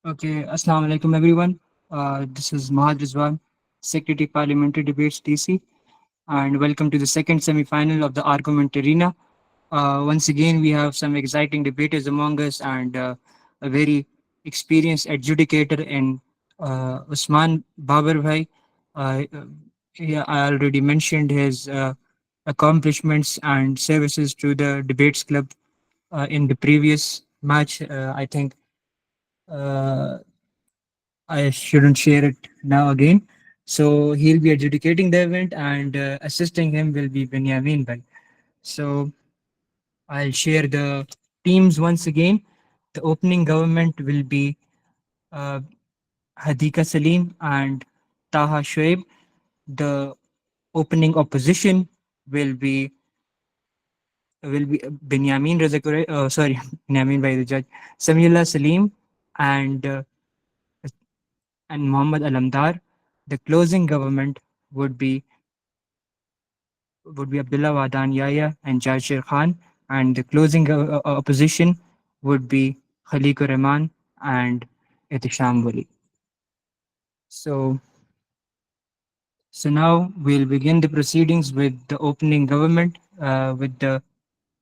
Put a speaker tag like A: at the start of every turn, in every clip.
A: Okay, Assalamu alaikum everyone. This is Mahad Rizwan, Secretary Parliamentary Debates DC, and welcome to the second semi-final of the Argument Arena. Once again, we have some exciting debaters among us and a very experienced adjudicator in Usman Babar Bhai. Uh, yeah, I already mentioned his accomplishments and services to the debates club in the previous match. I think uh, I shouldn't share it now again. So he'll be adjudicating the event and assisting him will be Benjamin Bhai. So I'll share the teams once again. The opening government will be uh, Hadika Salim and Taha Shoaib. The opening opposition will be Benjamin Razakure, sorry, Benjamin by the judge, Samiullah Salim and Muhammad Alamdar. The closing government would be Abdullah Wadan Yahya and Jashir Khan, and the closing opposition would be Khaliqur Rahman and Ihtisham Wali. So, so now we'll begin the proceedings with the opening government with the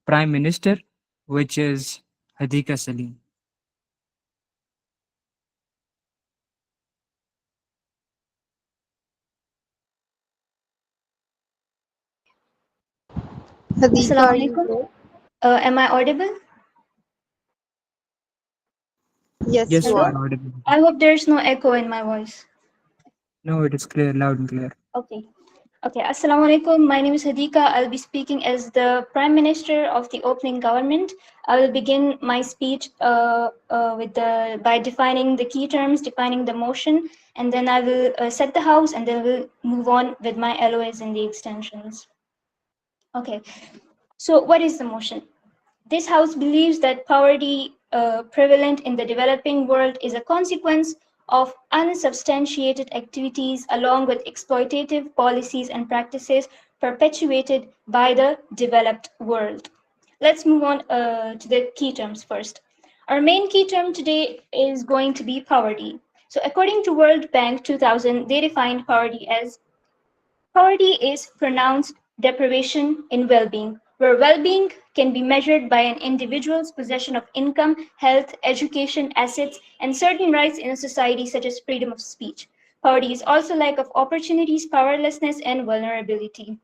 A: Prime Minister, which is Hadika Salim.
B: Hadika,
C: Assalamu
B: are you
C: alaikum.
B: there?
C: Am I audible?
B: Yes,
A: Yes,
B: you
A: you
C: Hello?
B: are.
A: are audible.
C: I hope there's no echo in my voice.
A: No, it is clear, loud and clear.
C: Okay. Okay. Assalamu alaikum. My name is Hadika. I'll be speaking as the Prime Minister of the opening government. I will begin my speech by defining the key terms, defining the motion, and then I will set the house, and then we'll move on with my LOAs and the extensions. Okay. So, what is the motion? This house believes that poverty prevalent in the developing world is a consequence of unsubstantiated activities along with exploitative policies and practices perpetuated by the developed world. Let's move on to the key terms first. Our main key term today is going to be poverty. So according to World Bank 2000, they defined poverty as poverty is pronounced deprivation in well-being, where well-being can be measured by an individual's possession of income, health, education, assets, and certain rights in a society such as freedom of speech. Poverty is also lack of opportunities, powerlessness, and vulnerability.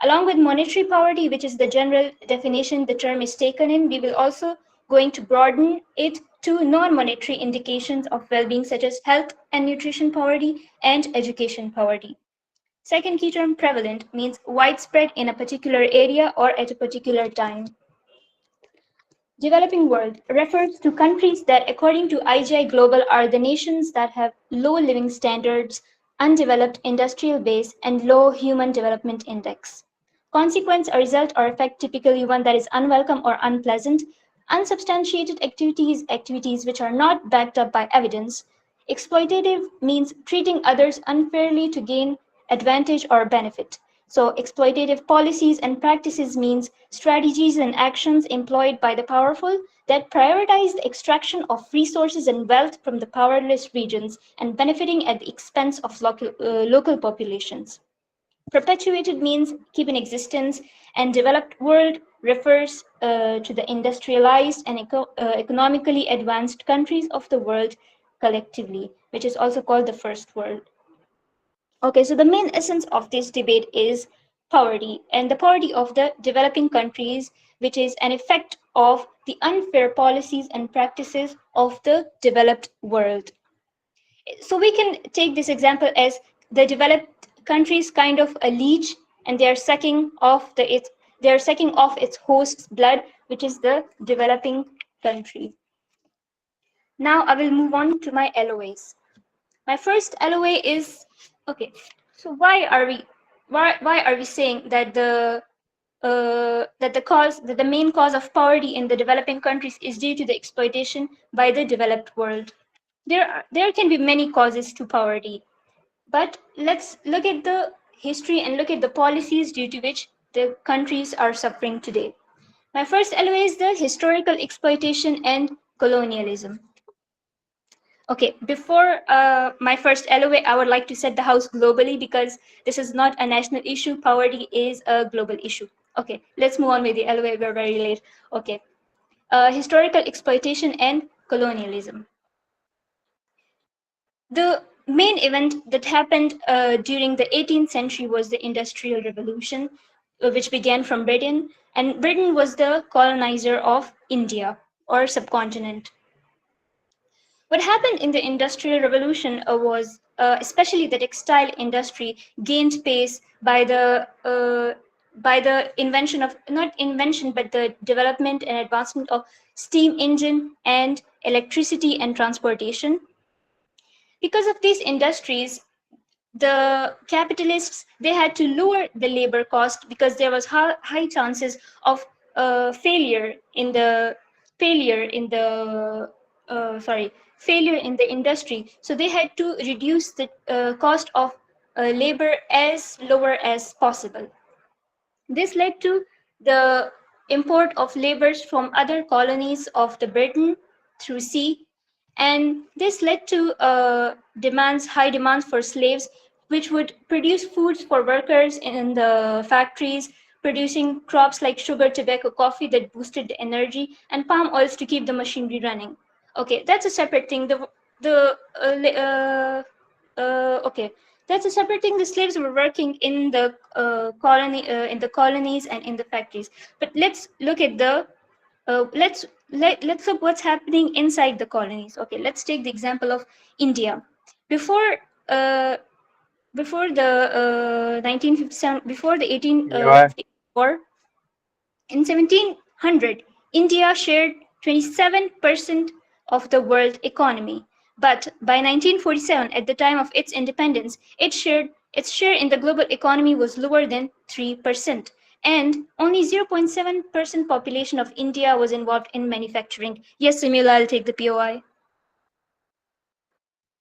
C: Along with monetary poverty, which is the general definition the term is taken in, we will also going to broaden it to non-monetary indications of well-being such as health and nutrition poverty and education poverty. Second key term, prevalent, means widespread in a particular area or at a particular time. Developing world refers to countries that, according to IGI Global, are the nations that have low living standards, undeveloped industrial base, and low human development index. Consequence, a result or effect, typically one that is unwelcome or unpleasant. Unsubstantiated activities, activities which are not backed up by evidence. Exploitative means treating others unfairly to gain advantage or benefit. So exploitative policies and practices means strategies and actions employed by the powerful that prioritize the extraction of resources and wealth from the powerless regions and benefiting at the expense of local populations. Perpetuated means keep in existence, and developed world refers to the industrialized and economically advanced countries of the world collectively, which is also called the first world. Okay, so the main essence of this debate is poverty and the poverty of the developing countries, which is an effect of the unfair policies and practices of the developed world. So we can take this example as the developed countries kind of a leech, and they are sucking off its host's blood, which is the developing country. Now I will move on to my LOAs. My first LOA is okay. So why are we saying that the main cause of poverty in the developing countries is due to the exploitation by the developed world? There can be many causes to poverty, but let's look at the history and look at the policies due to which the countries are suffering today. My first LOA is the historical exploitation and colonialism. Okay, before my first LOA, I would like to set the house globally because this is not a national issue. Poverty is a global issue. Okay, let's move on with the LOA. We're very late. Okay, historical exploitation and colonialism. The main event that happened during the 18th century was the Industrial Revolution, which began from Britain, and Britain was the colonizer of India or subcontinent. What happened in the Industrial Revolution was, especially the textile industry, gained pace by the invention of not invention but the development and advancement of steam engine and electricity and transportation. Because of these industries, the capitalists they had to lower the labor cost because there was high chances of failure in the sorry failure in the industry, so they had to reduce the cost of labor as lower as possible. This led to the import of laborers from other colonies of the Britain through sea, and this led to high demands for slaves, which would produce foods for workers in the factories, producing crops like sugar, tobacco, coffee that boosted the energy, and palm oils to keep the machinery running. Okay, that's a separate thing. The okay, that's a separate thing. The slaves were working in the in the colonies and in the factories. But let's look at the let's look what's happening inside the colonies. Okay, let's take the example of India. Before uh, before the 1957, before the
D: Yeah,
C: 1854, in 1700, India shared 27% of the world economy. But by 1947, at the time of its independence, its share in the global economy was lower than 3%. And only 0.7% population of India was involved in manufacturing. Yes, Simula, I'll take the POI.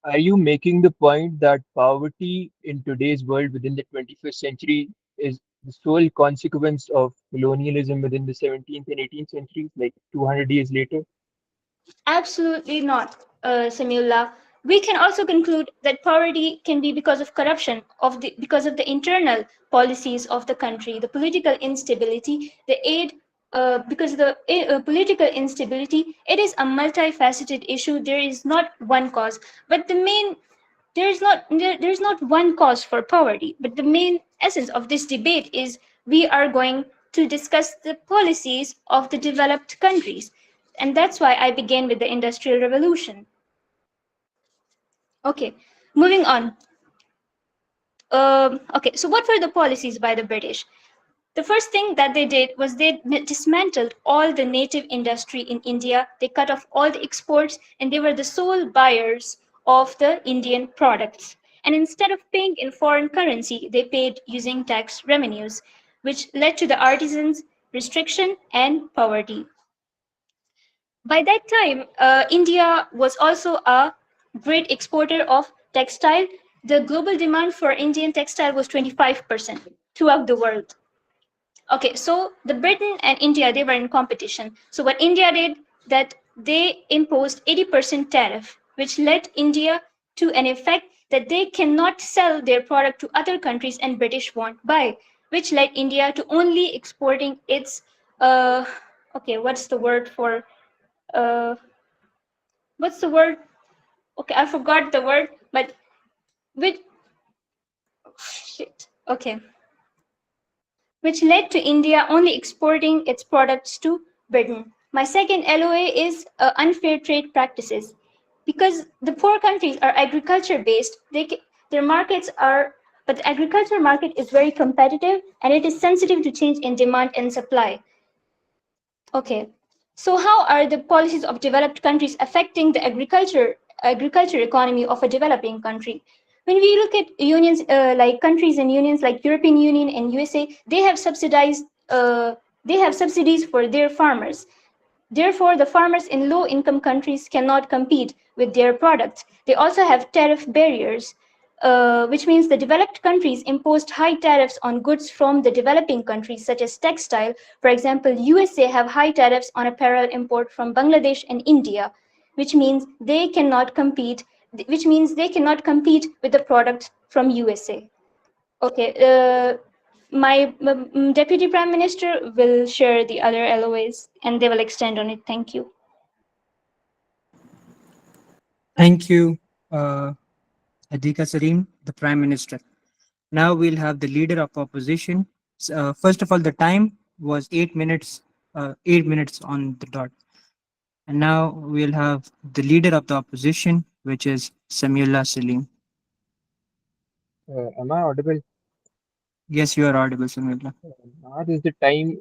D: are you making the point that poverty in today's world within the 21st century is the sole consequence of colonialism within the 17th and 18th centuries, like 200 years later?
C: Absolutely not, Samullah. We can also conclude that poverty can be because of corruption, because of the internal policies of the country, the political instability, the aid, because of the political instability. It is a multifaceted issue. There is not one cause, but the main there's not one cause for poverty, but the main essence of this debate is we are going to discuss the policies of the developed countries, and that's why I began with the Industrial Revolution. Okay, moving on. Okay, so what were the policies by the British? The first thing that they did was they dismantled all the native industry in India. They cut off all the exports, and they were the sole buyers of the Indian products. And instead of paying in foreign currency, they paid using tax revenues, which led to the artisans' restriction and poverty. By that time, India was also a great exporter of textile. The global demand for Indian textile was 25% throughout the world. Okay, so the Britain and India, they were in competition. So what India did, that they imposed 80% tariff, which led India to an effect that they cannot sell their product to other countries and British won't buy, which led India to only exporting its okay, what's the word for uh what's the word? Okay, I forgot the word, but which shit. Okay, which led to India only exporting its products to Britain. My second LOA is unfair trade practices. Because the poor countries are agriculture based, their markets are, but the agriculture market is very competitive and it is sensitive to change in demand and supply. Okay, so how are the policies of developed countries affecting the agriculture economy of a developing country? When we look at unions like countries and unions like European Union and USA, they have subsidies for their farmers. Therefore, the farmers in low-income countries cannot compete with their products. They also have tariff barriers, which means the developed countries imposed high tariffs on goods from the developing countries, such as textile. For example, USA have high tariffs on apparel import from Bangladesh and India. which means they cannot compete, with the products from USA. Okay, my Deputy Prime Minister will share the other LOAs and they will extend on it. Thank you.
A: Thank you, Adhika Salim, the Prime Minister. Now we'll have the leader of opposition. First of all, the time was 8 minutes, 8 minutes on the dot. And now we'll have the leader of the opposition, which is Samiullah Salim.
D: Am I audible?
A: Yes, you are audible, Samiullah.
D: Now is the time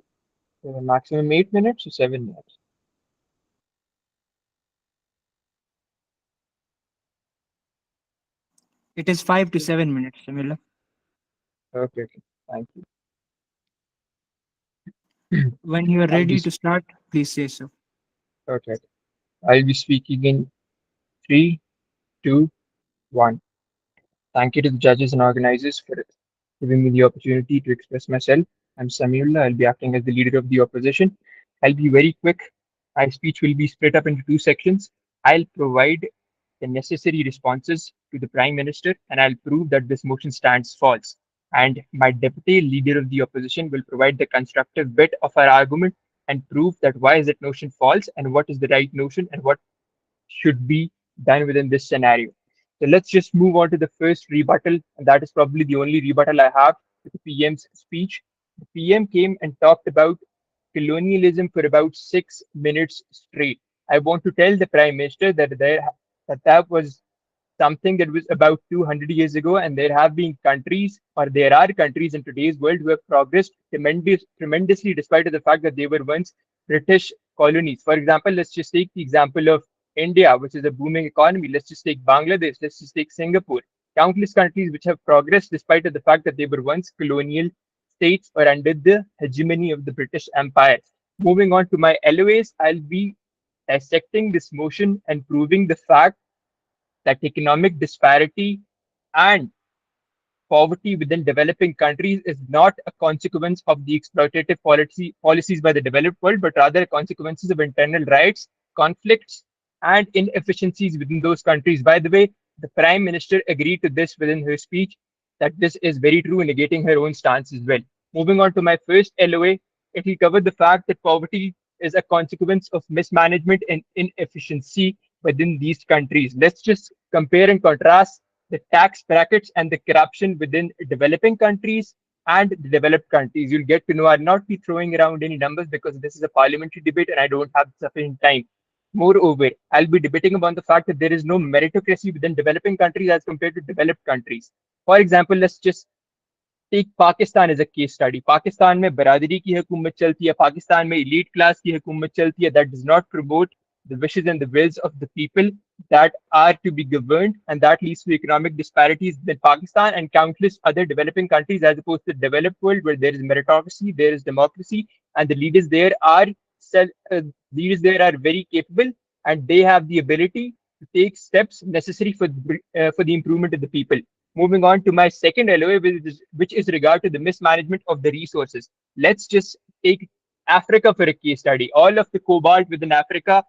D: maximum 8 minutes or 7 minutes?
A: It is 5 to 7 minutes, Samiullah.
D: Okay, okay. Thank you.
A: When you are
D: I'll be
A: ready to start, please say so.
D: okay. I'll be speaking in three, two, one. Thank you to the judges and organizers for giving me the opportunity to express myself. I'm Samiullah. I'll be acting as the leader of the opposition. I'll be very quick. My speech will be split up into two sections. I'll provide the necessary responses to the Prime Minister and I'll prove that this motion stands false. And my deputy leader of the opposition will provide the constructive bit of our argument and prove that why is that notion false and what is the right notion and what should be done within this scenario. So let's just move on to the first rebuttal, and that is probably the only rebuttal I have to the PM's speech. The PM came and talked about colonialism for about 6 minutes straight. I want to tell the Prime Minister that was something that was about 200 years ago, and there have been countries, or there are countries in today's world who have progressed tremendously despite of the fact that they were once British colonies. For example, let's just take the example of India, which is a booming economy. Let's just take Bangladesh. Let's just take Singapore. Countless countries which have progressed despite of the fact that they were once colonial states or under the hegemony of the British Empire. Moving on to my LOAs, I'll be dissecting this motion and proving the fact that economic disparity and poverty within developing countries is not a consequence of the exploitative policies by the developed world, but rather consequences of internal riots, conflicts, and inefficiencies within those countries. By the way, the Prime Minister agreed to this within her speech, that this is very true, negating her own stance as well. Moving on to my first LOA, it will cover the fact that poverty is a consequence of mismanagement and inefficiency within these countries. Let's just compare and contrast the tax brackets and the corruption within developing countries and the developed countries. You'll get to know. I'll not be throwing around any numbers because this is a parliamentary debate and I don't have sufficient time. Moreover, I'll be debating about the fact that there is no meritocracy within developing countries as compared to developed countries. For example, let's just take Pakistan as a case study Pakistan में बरादरी की हुकूमत चलती है पाकिस्तान में elite class की हुकूमत चलती है that does not promote the wishes and the wills of the people that are to be governed and that leads to economic disparities in Pakistan and countless other developing countries as opposed to the developed world where there is meritocracy, there is democracy and the leaders there are leaders there are very capable and they have the ability to take steps necessary for the improvement of the people. Moving on to my second LOA, which is regard to the mismanagement of the resources. Let's just take Africa for a case study. All of the cobalt within Africa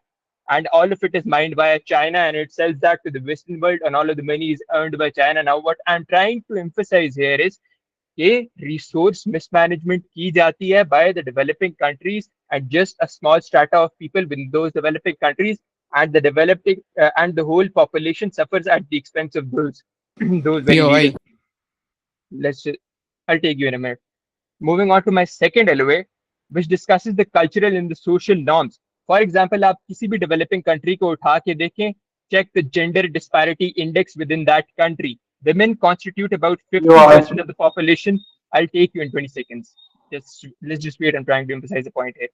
D: and all of it is mined by China and it sells that to the Western world and all of the money is earned by China. Now, what I'm trying to emphasize here is resource mismanagement की जाती है by the developing countries and just a small strata of people within those developing countries and the developing and the whole population suffers at the expense of those those very
E: POI.
D: leaders. Let's just, I'll take you in a minute. Moving on to my second LOA, which discusses the cultural and the social norms. For example, आप किसी भी developing country को उठा के देखें, check the gender disparity index within that country. Women constitute about 50% of the population. I'll take you in 20 seconds. Let's just wait. I'm trying to emphasize the point here.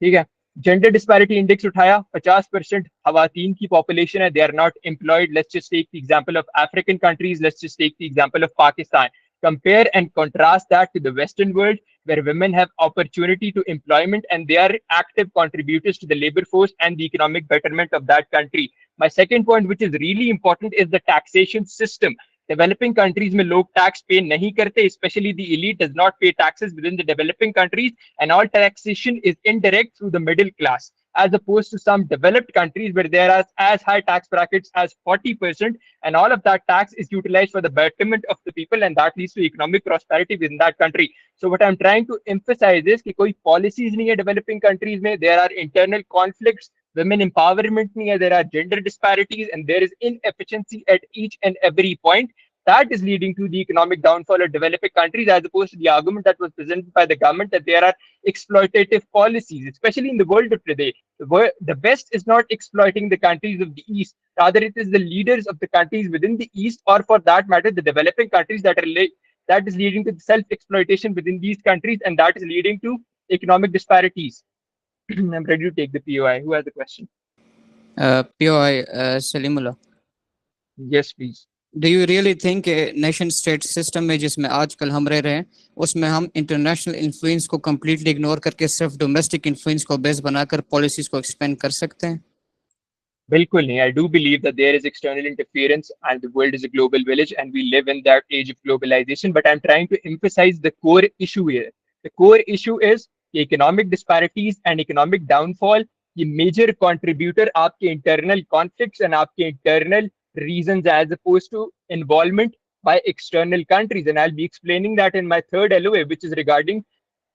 D: ठीक है. Gender disparity index उठाया 50% खवातीन की population है, they are not employed. Let's just take the example of African countries. Let's just take the example of Pakistan. Compare and contrast that to the Western world, where women have opportunity to employment and they are active contributors to the labor force and the economic betterment of that country. My second point, which is really important, is the taxation system. Developing countries में लोग tax pay नहीं करते, especially the elite does not pay taxes within the developing countries, and all taxation is indirect through the middle class. as opposed to some developed countries where there are as high tax brackets as 40%, and all of that tax is utilized for the betterment of the people, and that leads to economic prosperity within that country. So what I'm trying to emphasize is कि कोई policies नहीं है developing countries में, there are internal conflicts, women empowerment नहीं है, there are gender disparities, and there is inefficiency at each and every point. That is leading to the economic downfall of developing countries, as opposed to the argument that was presented by the government that there are exploitative policies, especially in the world of today. The West is not exploiting the countries of the East. Rather, it is the leaders of the countries within the East, or for that matter, the developing countries that is leading to self-exploitation within these countries, and that is leading to economic disparities. I'm ready to take the POI. Who has the question?
E: POI Salimullah.
D: Yes, please.
E: Do you really think nation state system में जिसमें आजकल हम रह रहे हैं उसमें हम international influence को कम्प्लीटली इग्नोर करके सिर्फ डोमेस्टिक इन्फ्लुएंस को बेस बनाकर पॉलिसीज को एक्सपेंड कर सकते हैं?
D: बिल्कुल नहीं. I do believe that there is external interference and the world is a global village and we live in that age of globalization, but I'm trying to emphasize the core issue here. The core issue is economic disparities and economic downfall. ये major contributor आपके internal conflicts and आपके internal reasons as opposed to involvement by external countries, and I'll be explaining that in my third LOA, which is regarding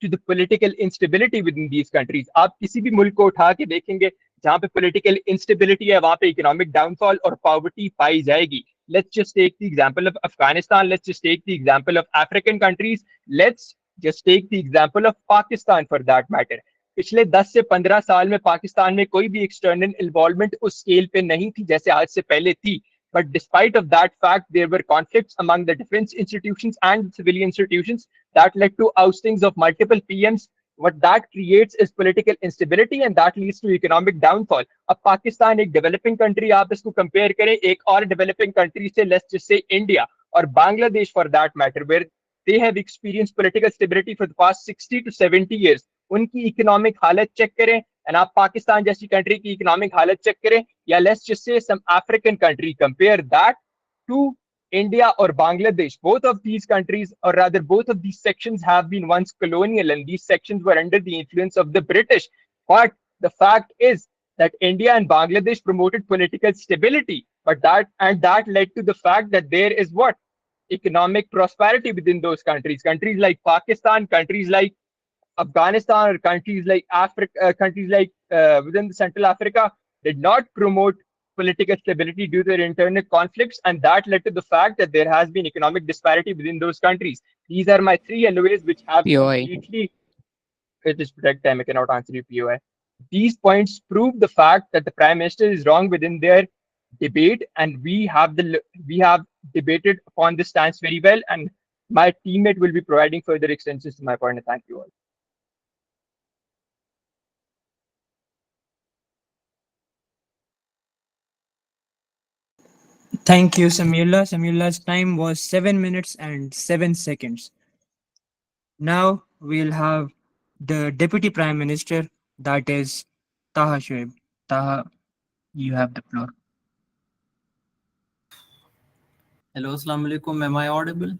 D: to the political instability within these countries. आप किसी भी मुल्क को उठा के देखेंगे जहां पे political instability है, वहां पे economic downfall और poverty पाई जाएगी. Let's just take the example of Afghanistan. Let's just take the example of African countries. Let's just take the example of Pakistan for that matter. पिछले 10 से 15 साल में पाकिस्तान में कोई भी external involvement उस scale पे नहीं थी जैसे आज से पहले थी. But despite of that fact, there were conflicts among the defense institutions and civilian institutions that led to oustings of multiple PMs. What that creates is political instability and that leads to economic downfall. अब पाकिस्तान एक developing country, आप इसको compare करें एक और developing country से, let's just say India or Bangladesh for that matter, where they have experienced political stability for the past 60 to 70 years. उनकी economic हालत check करें and आप पाकिस्तान जैसी country की economic हालत check करें, या let's just say some African country, compare that to India or Bangladesh. Both of these countries, or rather both of these sections, have been once colonial and these sections were under the influence of the British. But the fact is that India and Bangladesh promoted political stability, but that led to the fact that there is what? Economic prosperity within those countries. Countries like Pakistan, countries like Afghanistan, or countries like Africa, countries like within the Central Africa did not promote political stability due to their internal conflicts, and that led to the fact that there has been economic disparity within those countries. These are my three LOAs which have
E: POI.
D: completely. It is protect time. I cannot answer you, POI. These points prove the fact that the Prime Minister is wrong within their debate, and we have debated upon this stance very well, and my teammate will be providing further extensions to my point. And thank you all.
A: Thank you, Samiullah. Samiullah's time was 7 minutes and 7 seconds. Now we'll have the Deputy Prime Minister, that is Taha Shoaib. Taha, you have the floor.
F: Hello, Assalamu alaikum. Am I audible?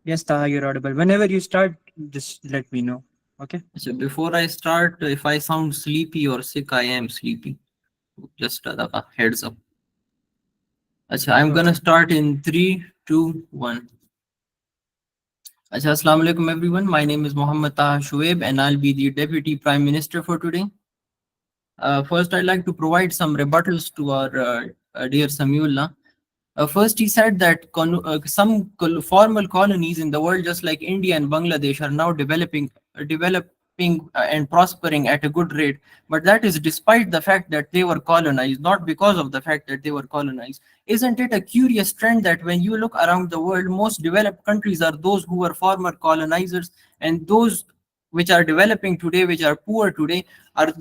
A: Yes, Taha, you're audible. Whenever you start, just let me know. Okay?
F: So before I start, if I sound sleepy or sick, I am sleepy. Just a heads up. I'm gonna start in 3, 2, 1. Assalamu alaikum everyone. My name is Muhammad Taha Shoaib and I'll be the Deputy Prime Minister for today. First, I'd like to provide some rebuttals to our dear Samiullah. First, he said that some formal colonies in the world, just like India and Bangladesh, are now developing and prospering at a good rate. But that is despite the fact that they were colonized, not because of the fact that they were colonized. Isn't it a curious trend that when you look around the world, most developed countries are those who were former colonizers, and those which are developing today, which are poor today, are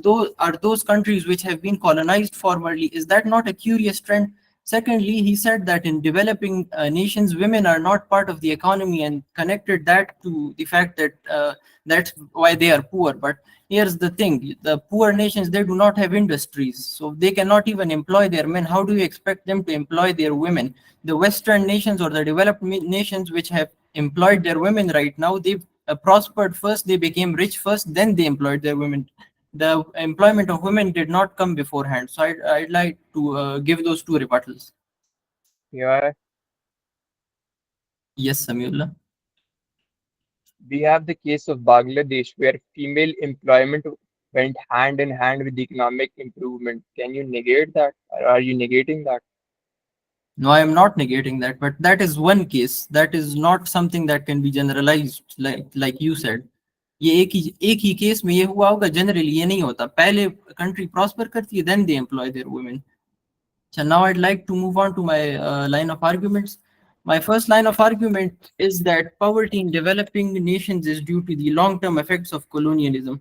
F: those countries which have been colonized formerly? Is that not a curious trend? Secondly, he said that in developing nations, women are not part of the economy and connected that to the fact that that's why they are poor. But here's the thing, the poor nations, they do not have industries, so they cannot even employ their men. How do you expect them to employ their women? The Western nations or the developed nations which have employed their women right now, they've prospered first, they became rich first, then they employed their women. the employment of women did not come beforehand. So I'd like to give those two rebuttals.
D: Yeah,
F: Yes, Samiullah.
D: we have the case of Bangladesh where female employment went hand in hand with economic improvement. Can you negate that? Or are you negating that?
F: No, I am not negating that, but that is one case. That is not something that can be generalized, like you said. ये एक ही case में ये हुआ होगा, generally ये नहीं होता. पहले कंट्री प्रॉस्पर करती है, then they employ their women. So now I'd like to move on to my line of arguments. My first line of argument is that poverty in developing nations is due to the long-term effects of colonialism.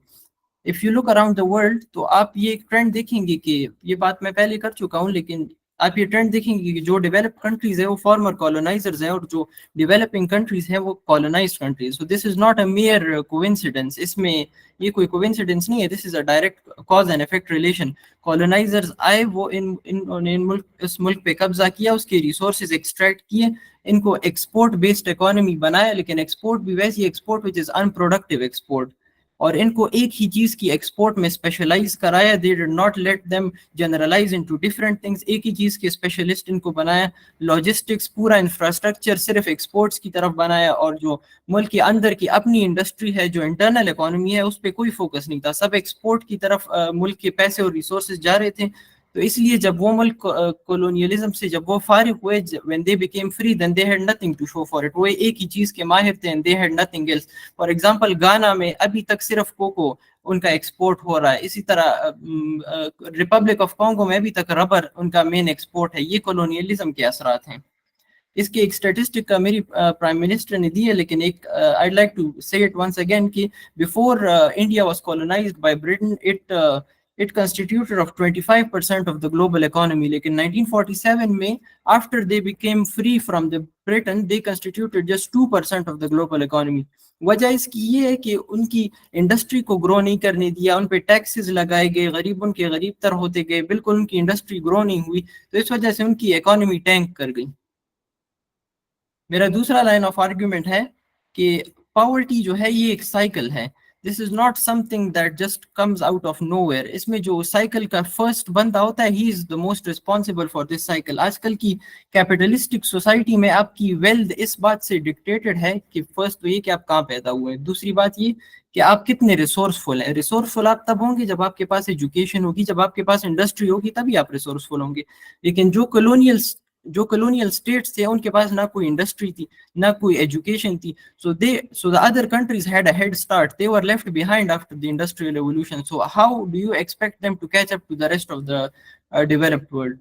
F: If you look around the world, तो आप ये trend देखेंगे कि ये बात मैं पहले कर चुका हूँ, लेकिन आप ये ट्रेंड देखेंगे कि जो डेवलप्ड कंट्रीज है वो फॉर्मर कॉलोनाइजर्स हैं और जो डेवलपिंग कंट्रीज हैं वो colonised countries. So this is not a mayor coincidence. इसमें ये कोई कोइंसिडेंस नहीं है. This is a direct cause and effect relation. Colonisers आए, वो इन मुल्क इस मुल्क पे कब्जा किया, उसके रिसोर्सेज एक्सट्रैक्ट किए, इनको एक्सपोर्ट बेस्ड इकोनॉमी बनाया, लेकिन एक्सपोर्ट भी वैसी export which is unproductive export, और इनको एक ही चीज की एक्सपोर्ट में स्पेशलाइज कराया. They did not let them generalise into different things. एक ही चीज के स्पेशलिस्ट इनको बनाया. लॉजिस्टिक्स, पूरा इंफ्रास्ट्रक्चर सिर्फ एक्सपोर्ट्स की तरफ बनाया, और जो मुल्क के अंदर की अपनी इंडस्ट्री है, जो इंटरनल इकोनॉमी है, उस पर कोई फोकस नहीं था. सब एक्सपोर्ट की तरफ मुल्क के पैसे और रिसोर्सेज जा रहे थे. तो इसलिए जब वो मुल्क कोलोनियलिज्म से जब वो फारिग हुए, when they became free, then they had nothing to show for it. वो एक ही चीज के माहिर थे, and they had nothing else. For example, गाना में अभी तक सिर्फ कोको उनका एक्सपोर्ट हो रहा है. इसी तरह रिपब्लिक ऑफ कॉन्गो में अभी तक रबर उनका मेन एक्सपोर्ट है. ये कोलोनियलिज्म के असरात हैं. इसकी एक स्टैटिस्टिक का मेरी प्राइम मिनिस्टर ने दी है, लेकिन एक I like to say it once again कि before India was colonised by Britain, it constituted of 25% of the global economy. लेकिन 1947 में, after they became free from the Britain, they constituted just 2% of the global economy. वजह इसकी ये है कि उनकी industry को ग्रो नहीं करने दिया, उन पे टैक्सेस लगाए गए, गरीब उनके गरीब तर होते गए, बिल्कुल उनकी इंडस्ट्री ग्रो नहीं हुई. तो इस वजह से उनकी इकोनॉमी टैंक कर गई. मेरा दूसरा लाइन ऑफ आर्ग्यूमेंट है कि पॉवर्टी जो है ये एक साइकिल है. This is not something that just comes out of nowhere. इसमें जो साइकिल का फर्स्ट बंदा होता है, he is the most responsible for this cycle. आजकल की कैपिटलिस्टिक सोसाइटी में आपकी वेल्थ इस बात से डिक्टेटेड है कि फर्स्ट तो ये कि आप कहाँ पैदा हुए, दूसरी बात ये कि आप कितने रिसोर्सफुल हैं. रिसोर्सफुल आप तब होंगे जब आपके पास एजुकेशन होगी, जब आपके पास इंडस्ट्री होगी, तभी आप रिसोर्सफुल होंगे. लेकिन जो कॉलोनियल स्टेट्स थे, उनके पास ना कोई इंडस्ट्री थी, ना कोई एजुकेशन थी. so the other countries had a head start. They were left behind after the industrial revolution. So how do you expect them to catch up to the rest of the developed world?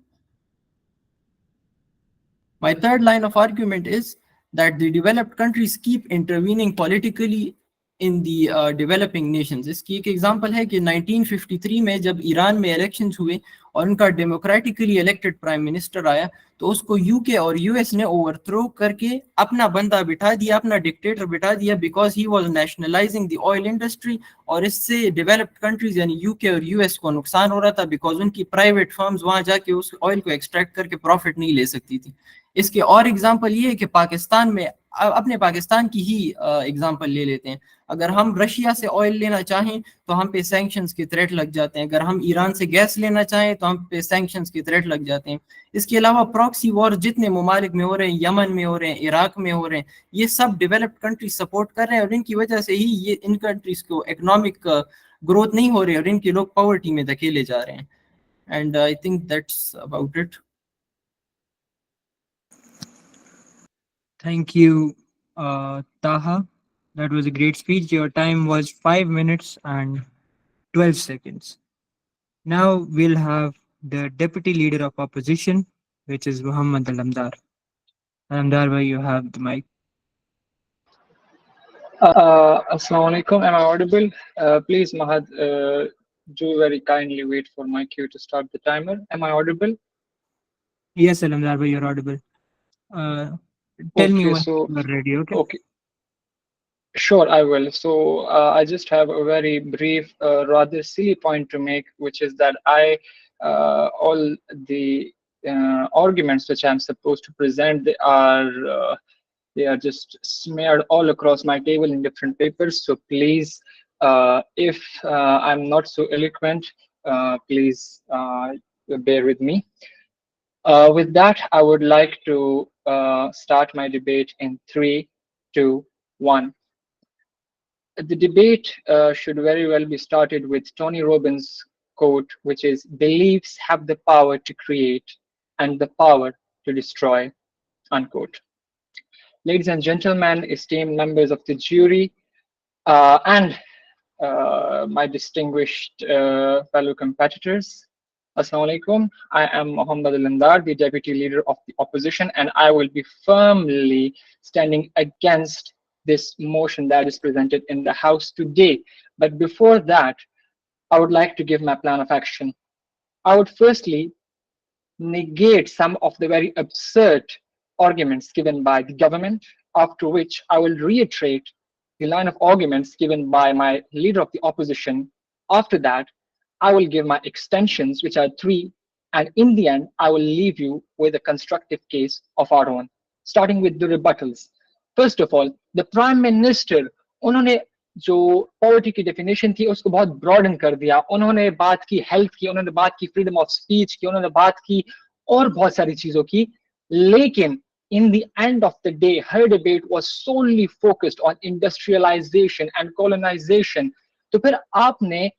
F: My third line of argument is that the developed countries keep intervening politically in the developing nations. इसकी एक example है कि 1953 में जब Iran में elections हुए और उनका डेमोक्रेटिकली इलेक्टेड प्राइम मिनिस्टर आया, तो उसको यूके और यूएस ने ओवरथ्रो करके अपना बंदा बिठा दिया, अपना डिक्टेटर बिठा दिया, because he was nationalizing the oil industry. और इससे डेवलप्ड कंट्रीज यानी यूके और यूएस को नुकसान हो रहा था, बिकॉज उनकी प्राइवेट फर्म्स वहां जाके उस ऑयल को एक्सट्रैक्ट करके प्रॉफिट नहीं ले सकती थी. इसके और एग्जांपल ये है कि पाकिस्तान में, अपने पाकिस्तान की ही एग्जांपल ले लेते हैं. अगर हम रशिया से ऑयल लेना चाहें तो हम पे सैंक्शंस के थ्रेट लग जाते हैं. अगर हम ईरान से गैस लेना चाहें तो हम पे सैंक्शंस के थ्रेट लग जाते हैं. इसके अलावा प्रॉक्सी वॉर जितने ममालिक में हो रहे हैं, यमन में हो रहे हैं, इराक में हो रहे हैं, ये सब डेवलप्ड कंट्री सपोर्ट कर रहे हैं, और इनकी वजह से ही ये इन कंट्रीज को इकोनॉमिक ग्रोथ नहीं हो रही और इनके लोग पॉवर्टी में धकेले जा रहे हैं. And I think that's about it.
A: Thank you, Taha. That was a great speech. Your time was 5 minutes and 12 seconds. Now we'll have the deputy leader of opposition, which is Muhammad Alamdar. Alamdar, bhai, you have the mic.
G: Assalamu alaikum. Am I audible? Please, Mahad, do very kindly wait for my cue to start the timer. Am I audible?
A: Yes, Alamdar, bhai, you're audible. Tell me
G: Okay,
A: when
G: so,
A: you're ready, okay?
G: okay, sure, I will. So, I just have a very brief, rather silly point to make, which is that all the arguments which I'm supposed to present, they are just smeared all across my table in different papers. So please If I'm not so eloquent, please bear with me. With that, I would like to start my debate in 3, 2, 1. The debate should very well be started with Tony Robbins' quote, which is, "Beliefs have the power to create and the power to destroy," unquote. Ladies and gentlemen, esteemed members of the jury, and my distinguished fellow competitors, Assalamu alaikum. I am Mohammad Al-Andar, the deputy leader of the opposition, and I will be firmly standing against this motion that is presented in the House today. But before that, I would like to give my plan of action. I would firstly negate some of the very absurd arguments given by the government, after which I will reiterate the line of arguments given by my leader of the opposition. After that, I will give my extensions, which are 3, and in the end, I will leave you with a constructive case of our own, starting with the rebuttals. First of all, the Prime Minister, उन्होंने जो poverty की definition थी उसको बहुत broaden कर दिया. उन्होंने बात की हेल्थ की, उन्होंने बात की फ्रीडम ऑफ स्पीच की, उन्होंने बात की और बहुत सारी चीजों की, लेकिन in the end of the day, her debate was solely focused on industrialization and colonization. तो फिर आपने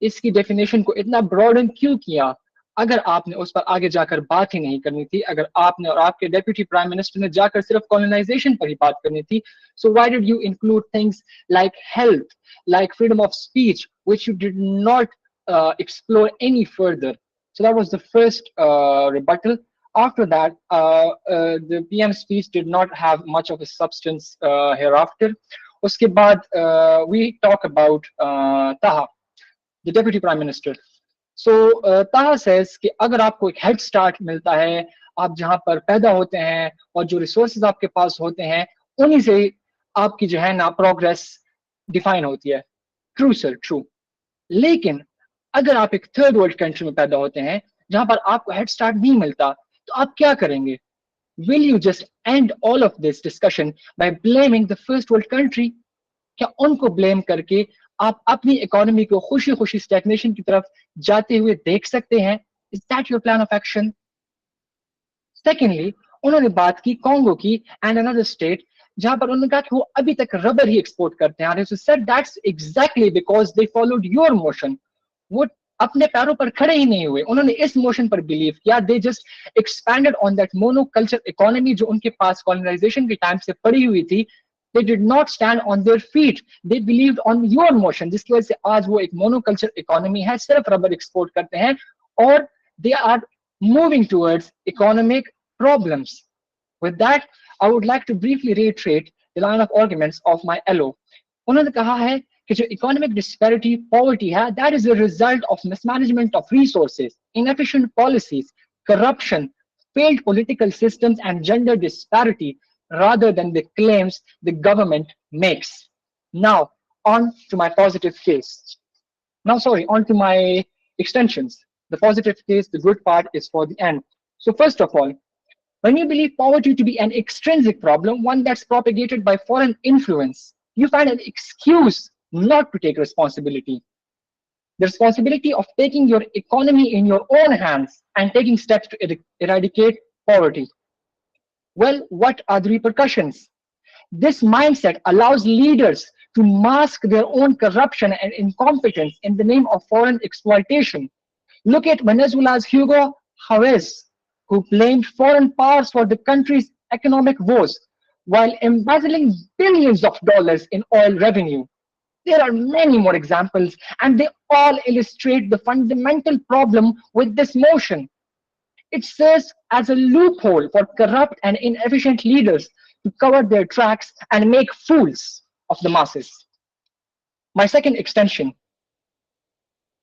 G: इसकी डेफिनेशन को इतना ब्रॉडन क्यों किया? अगर आपने उस पर आगे जाकर बात ही नहीं करनी थी, अगर आपने और आपके डेप्यूटी प्राइम मिनिस्टर ने जाकर सिर्फ कॉलोनाइजेशन पर ही बात करनी थी, so why did you include things like health, like freedom of speech, which you did not explore any further? So that was the first rebuttal. After that, the PM speech did not have much of a substance hereafter. Uske baad, we talk about Taha, the deputy prime minister. So Taha says कि अगर आपको एक head start मिलता है, आप जहां पर पैदा होते हैं और जो रिसोर्सेज आपके पास होते हैं, उन्हीं से आपकी जो है ना प्रोग्रेस डिफाइन होती है. True sir, true. लेकिन अगर आप एक थर्ड वर्ल्ड कंट्री में पैदा होते हैं जहां पर आपको हेड स्टार्ट नहीं मिलता, तो आप क्या करेंगे? Will you just end all of this discussion by blaming the first world country? क्या उनको ब्लेम करके आप अपनी इकोनॉमी को खुशी खुशी स्टैग्नेशन की तरफ जाते हुए देख सकते हैं? Is that your plan of action? Secondly, उन्होंने बात की कांगो की एंड अनदर स्टेट, जहां पर उन्होंने कहा कि वो अभी तक रबर ही एक्सपोर्ट करते हैं. So said that's exactly because they followed your motion. वो अपने पैरों पर खड़े ही नहीं हुए, उन्होंने इस मोशन पर बिलीव किया. They just expanded on that monoculture economy जो उनके पास colonization के टाइम से पड़ी हुई थी. They did not stand on their feet. They believed on your motion, जिसकी वजह से आज वो एक monoculture economy है, सिर्फ रबर एक्सपोर्ट करते हैं, और they are moving towards economic problems. With that, I would like to briefly reiterate the line of arguments of my LO. उन्होंने कहा है कि जो economic disparity, poverty है, that is a result of mismanagement of resources, inefficient policies, corruption, failed political systems, and gender disparity, rather than the claims the government makes. Now, on to my positive case. On to my extensions. The positive case, the good part is for the end. So first of all, when you believe poverty to be an extrinsic problem, one that's propagated by foreign influence, you find an excuse not to take responsibility. The responsibility of taking your economy in your own hands and taking steps to eradicate poverty. Well, what are the repercussions? This mindset allows leaders to mask their own corruption and incompetence in the name of foreign exploitation. Look at Venezuela's Hugo Chavez, who blamed foreign powers for the country's economic woes while embezzling billions of dollars in oil revenue. There are many more examples, and they all illustrate the fundamental problem with this motion. It serves as a loophole for corrupt and inefficient leaders to cover their tracks and make fools of the masses. My second extension,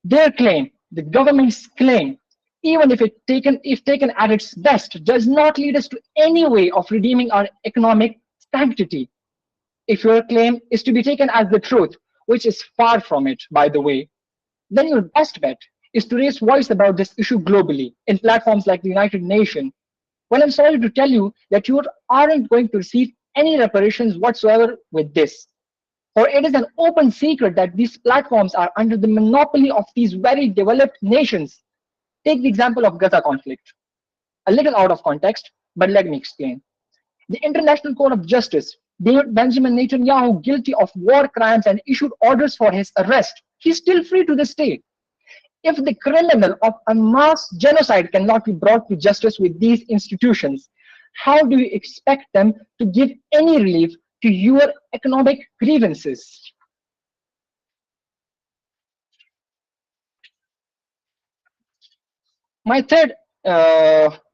G: their claim, the government's claim, even if taken at its best, does not lead us to any way of redeeming our economic sanctity. If your claim is to be taken as the truth, which is far from it, by the way, then your best bet is to raise voice about this issue globally in platforms like the United Nations. Well, I'm sorry to tell you that you aren't going to receive any reparations whatsoever with this.
H: For it is an open secret that these platforms are under the monopoly of these very developed nations. Take the example of Gaza conflict. A little out of context, but let me explain. The International Court of Justice deemed Benjamin Netanyahu guilty of war crimes and issued orders for his arrest. He's still free to this day. If the criminal of a mass genocide cannot be brought to justice with these institutions, how do you expect them to give any relief to your economic grievances? My third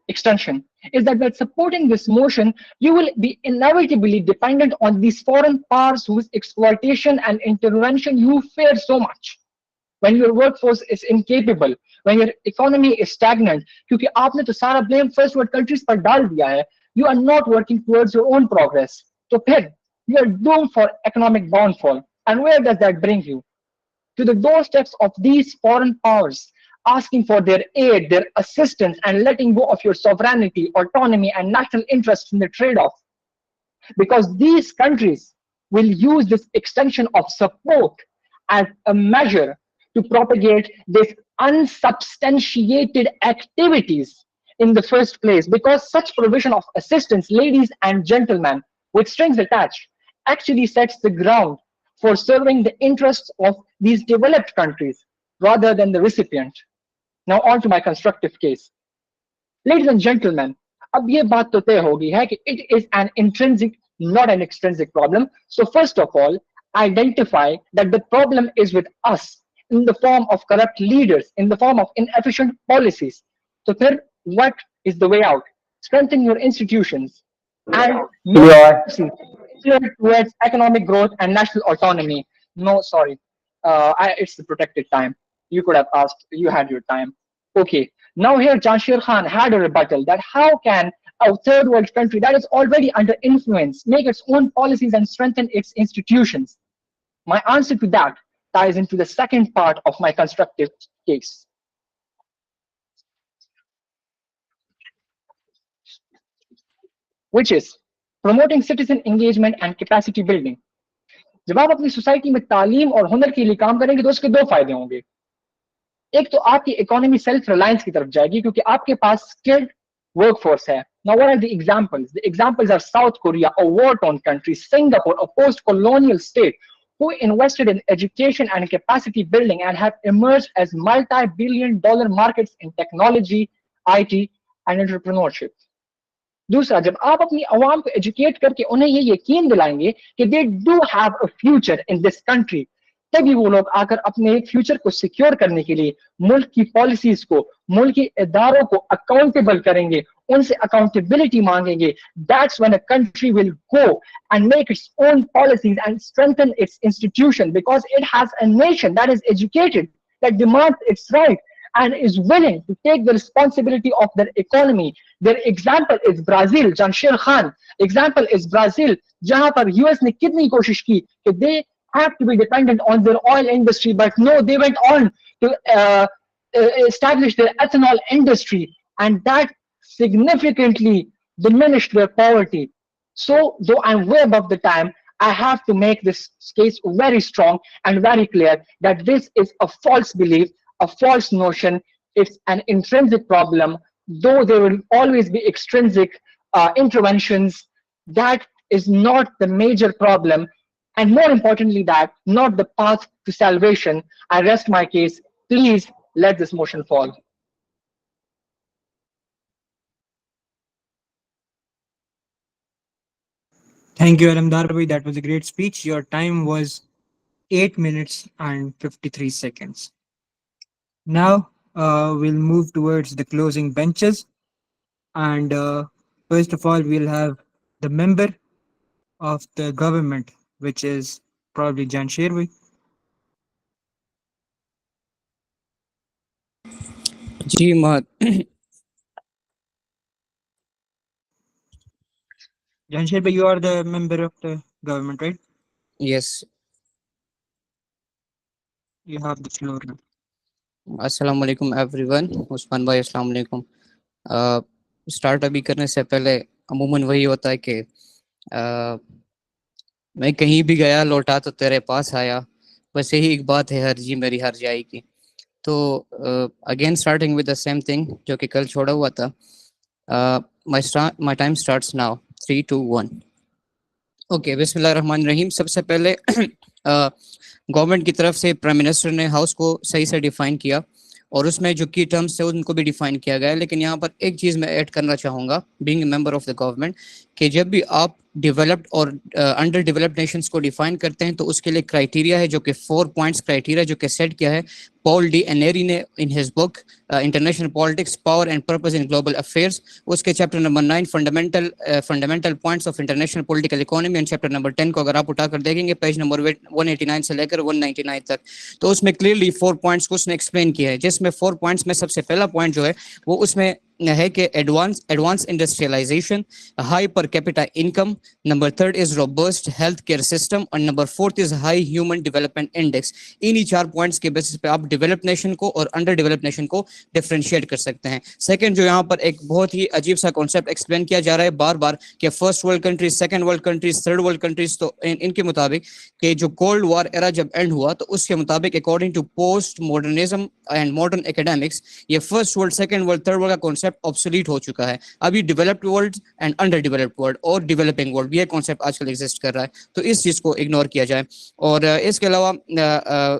H: extension is that by supporting this motion, you will be inevitably dependent on these foreign powers whose exploitation and intervention you fear so much. When your workforce is incapable, when your economy is stagnant, क्योंकि आपने तो सारा blame first world countries पर डाल दिया है, you are not working towards your own progress. So फिर you are doomed for economic downfall. And where does that bring you? To the doorsteps of these foreign powers, asking for their aid, their assistance, and letting go of your sovereignty, autonomy, and national interests in the trade-off. Because these countries will use this extension of support as a measure to propagate these unsubstantiated activities in the first place. Because such provision of assistance, ladies and gentlemen, with strings attached, actually sets the ground for serving the interests of these developed countries rather than the recipient. Now on to my constructive case. Ladies and gentlemen, अब ये बात तो तय होगी है कि it is an intrinsic, not an extrinsic problem. So first of all, identify that the problem is with us in the form of corrupt leaders, in the form of inefficient policies. So then what is the way out? Strengthen your institutions and towards economic growth and national autonomy. No, sorry. It's the protected time. You could have asked, you had your time. Okay, now here Janshir Khan had a rebuttal that how can a third world country that is already under influence make its own policies and strengthen its institutions? My answer to that ties into the second part of my constructive case. Which is promoting citizen engagement and capacity building. जब आप अपनी society में तालीम और हुनर के लिए काम करेंगे तो उसके दो फायदे होंगे. एक तो आपकी इकोनॉमी सेल्फ रिलायंस की तरफ जाएगी क्योंकि आपके पास स्किल्ड वर्कफोर्स है. Now what are the examples? The examples are South Korea, a war-torn country, Singapore, a post-colonial state who invested in education and capacity building and have emerged as multi-billion-dollar markets in technology, IT, and entrepreneurship. दूसरा, जब आप अपनी आवाम को educate करके उन्हें ये यकीन दिलाएंगे कि they do have a future in this country, तभी वो लोग आकर अपने फ्यूचर को सिक्योर करने के लिए मुल्क की पॉलिसीज को, मुल्क के इदारों को अकाउंटेबल करेंगे, उनसे अकाउंटेबिलिटी मांगेंगे. That's when a country will go and make its own policies and strengthen it's institution because it has a nation that is educated, that demands its right and is willing to take the responsibility of their economy. Their example is Brazil. Janshir Khan example is Brazil, जहां पर US ने कितनी कोशिश की कि they have to be dependent on their oil industry, but no, they went on to establish their ethanol industry, and that significantly diminished their poverty. So, though I'm way above the time, I have to make this case very strong and very clear that this is a false belief, a false notion. It's an intrinsic problem, though there will always be extrinsic interventions. That is not the major problem, and more importantly, that not the path to salvation. I rest my case. Please let this motion fall.
A: Thank you, Alam Darbi. That was a great speech. Your time was 8 minutes and 53 seconds. Now we'll move towards the closing benches. And first of all, we'll have the member of the government, which is probably Jan Sherwi.
E: जी महत
A: Jan Sherwi, you are the member of the government, right?
E: yes.
A: You have the floor now.
E: अस्सलाम वालेकुम everyone. Usman भाई अस्सलाम वालेकुम. Start अभी करने से पहले अमूमन वही होता है कि میں کہیں بھی گیا لوٹا تو تیرے پاس آیا, بس یہی ایک بات ہے ہر جی میری ہر جائے کی. تو again starting with the same thing جو کہ کل چھوڑا ہوا تھا. My time starts now 3 2 1. Okay, بسم اللہ الرحمن الرحیم. سب سے پہلے گورنمنٹ کی طرف سے پرائم منسٹر نے ہاؤس کو صحیح سے ڈیفائن کیا, اور اس میں جو کی ٹرمز تھے ان کو بھی ڈیفائن کیا گیا ہے. لیکن یہاں پر ایک چیز میں ایڈ کرنا چاہوں گا, being a member of the government, کہ جب بھی آپ ڈیولپڈ اور انڈر ڈیولپڈ نیشنز کو ڈیفائن کرتے ہیں تو اس کے لیے کرائٹیریا ہے جو کہ 4 پوائنٹس کرائٹیریا جو کہ سیٹ کیا ہے پال ڈی انیری نے in his book international politics power and purpose in global affairs. اس کے chapter number 9 fundamental points of international political economy, and chapter number 10 کو اگر آپ اٹھا کر دیکھیں گے پیج نمبر 189 سے لے کر 199 تک, تو اس میں کلیئرلی 4 پوائنٹس کو اس نے ایکسپلین کیا ہے, جس میں 4 پوائنٹس میں سب سے پہلا پوائنٹ جو ہے وہ اس میں ہے کہ advance industrialisation, high per capita income, number 3 is robust health care system, اور number 4 is high human development index. انہی 4 پوائنٹس کے بیسس پہ آپ ڈیولپ نیشن کو اور انڈر ڈیولپ نیشن کو ڈفرینشیٹ کر سکتے ہیں. سیکنڈ, جو یہاں پر ایک بہت ہی عجیب سا کانسیپٹ ایکسپلین کیا جا رہا ہے بار بار کہ first world countries, second world countries, third world countries, تو ان کے مطابق کہ جو کولڈ وار ایرا جب اینڈ ہوا تو اس کے مطابق according to post modernism and modern academics یہ first world, second world, third world کا کانسیپٹ آبسولیٹ ہو چکا ہے. ابھی developed world and under developed world اور ڈیولپنگ ورلڈ یہ کانسیپٹ آج کل ایگزسٹ کر رہا ہے, تو اس چیز کو اگنور کیا جائے. اور اس کے علاوہ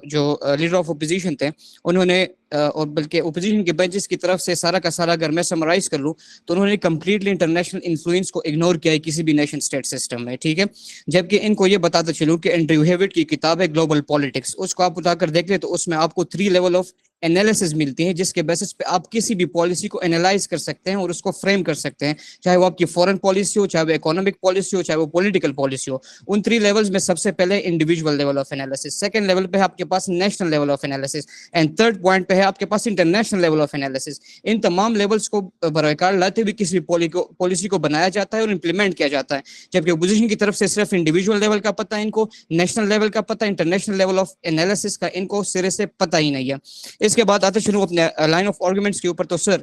E: جو لیڈر آف اپوزیشن تھے انہوں نے, اور بلکہ اپوزیشن کے بینچز کی طرف سے سارا کا سارا اگر میں سمرائز کر لوں تو انہوں نے کمپلیٹلی انٹرنیشنل انفلوئنس کو اگنور کیا ہے کسی بھی نیشن اسٹیٹ سسٹم میں, ٹھیک ہے. جبکہ ان کو یہ بتاتا چلوں کہ اینڈریو ہیوٹ کی کتاب ہے گلوبل پالیٹکس, اس کو آپ اٹھا کر دیکھ لیں تو اس میں آپ کو 3 لیول آف انالیسز ملتی ہیں جس کے بیسس پہ آپ کسی بھی پالیسی کو انالائز کر سکتے ہیں اور اس کو فریم کر سکتے ہیں, چاہے وہ آپ کی فورن پالیسی ہو, چاہے وہ اکانومک پالیسی ہو, چاہے وہ پولیٹیکل پالیسی ہو. ان 3 لیولز میں سب سے پہلے individual level of analysis, second level پہ آپ کے پاس national level of analysis, and third point پہ ہے آپ کے پاس انٹرنیشنل لیول آف انالیسس. ان تمام لیولز کو بروکار لاتے ہوئے کسی پالیسی کو بنایا جاتا ہے اور امپلیمنٹ کیا جاتا ہے, جبکہ اپوزیشن کی طرف سے صرف انڈیویجول لیول کا پتہ ان کو, نیشنل لیول کا پتہ, انٹرنیشنل لیول آف انالیسس کا ان کو سرے سے پتہ ہی نہیں ہے. اس کے بعد آتے چلوں اپنے لائن آف آرگومنٹس کے اوپر. تو سر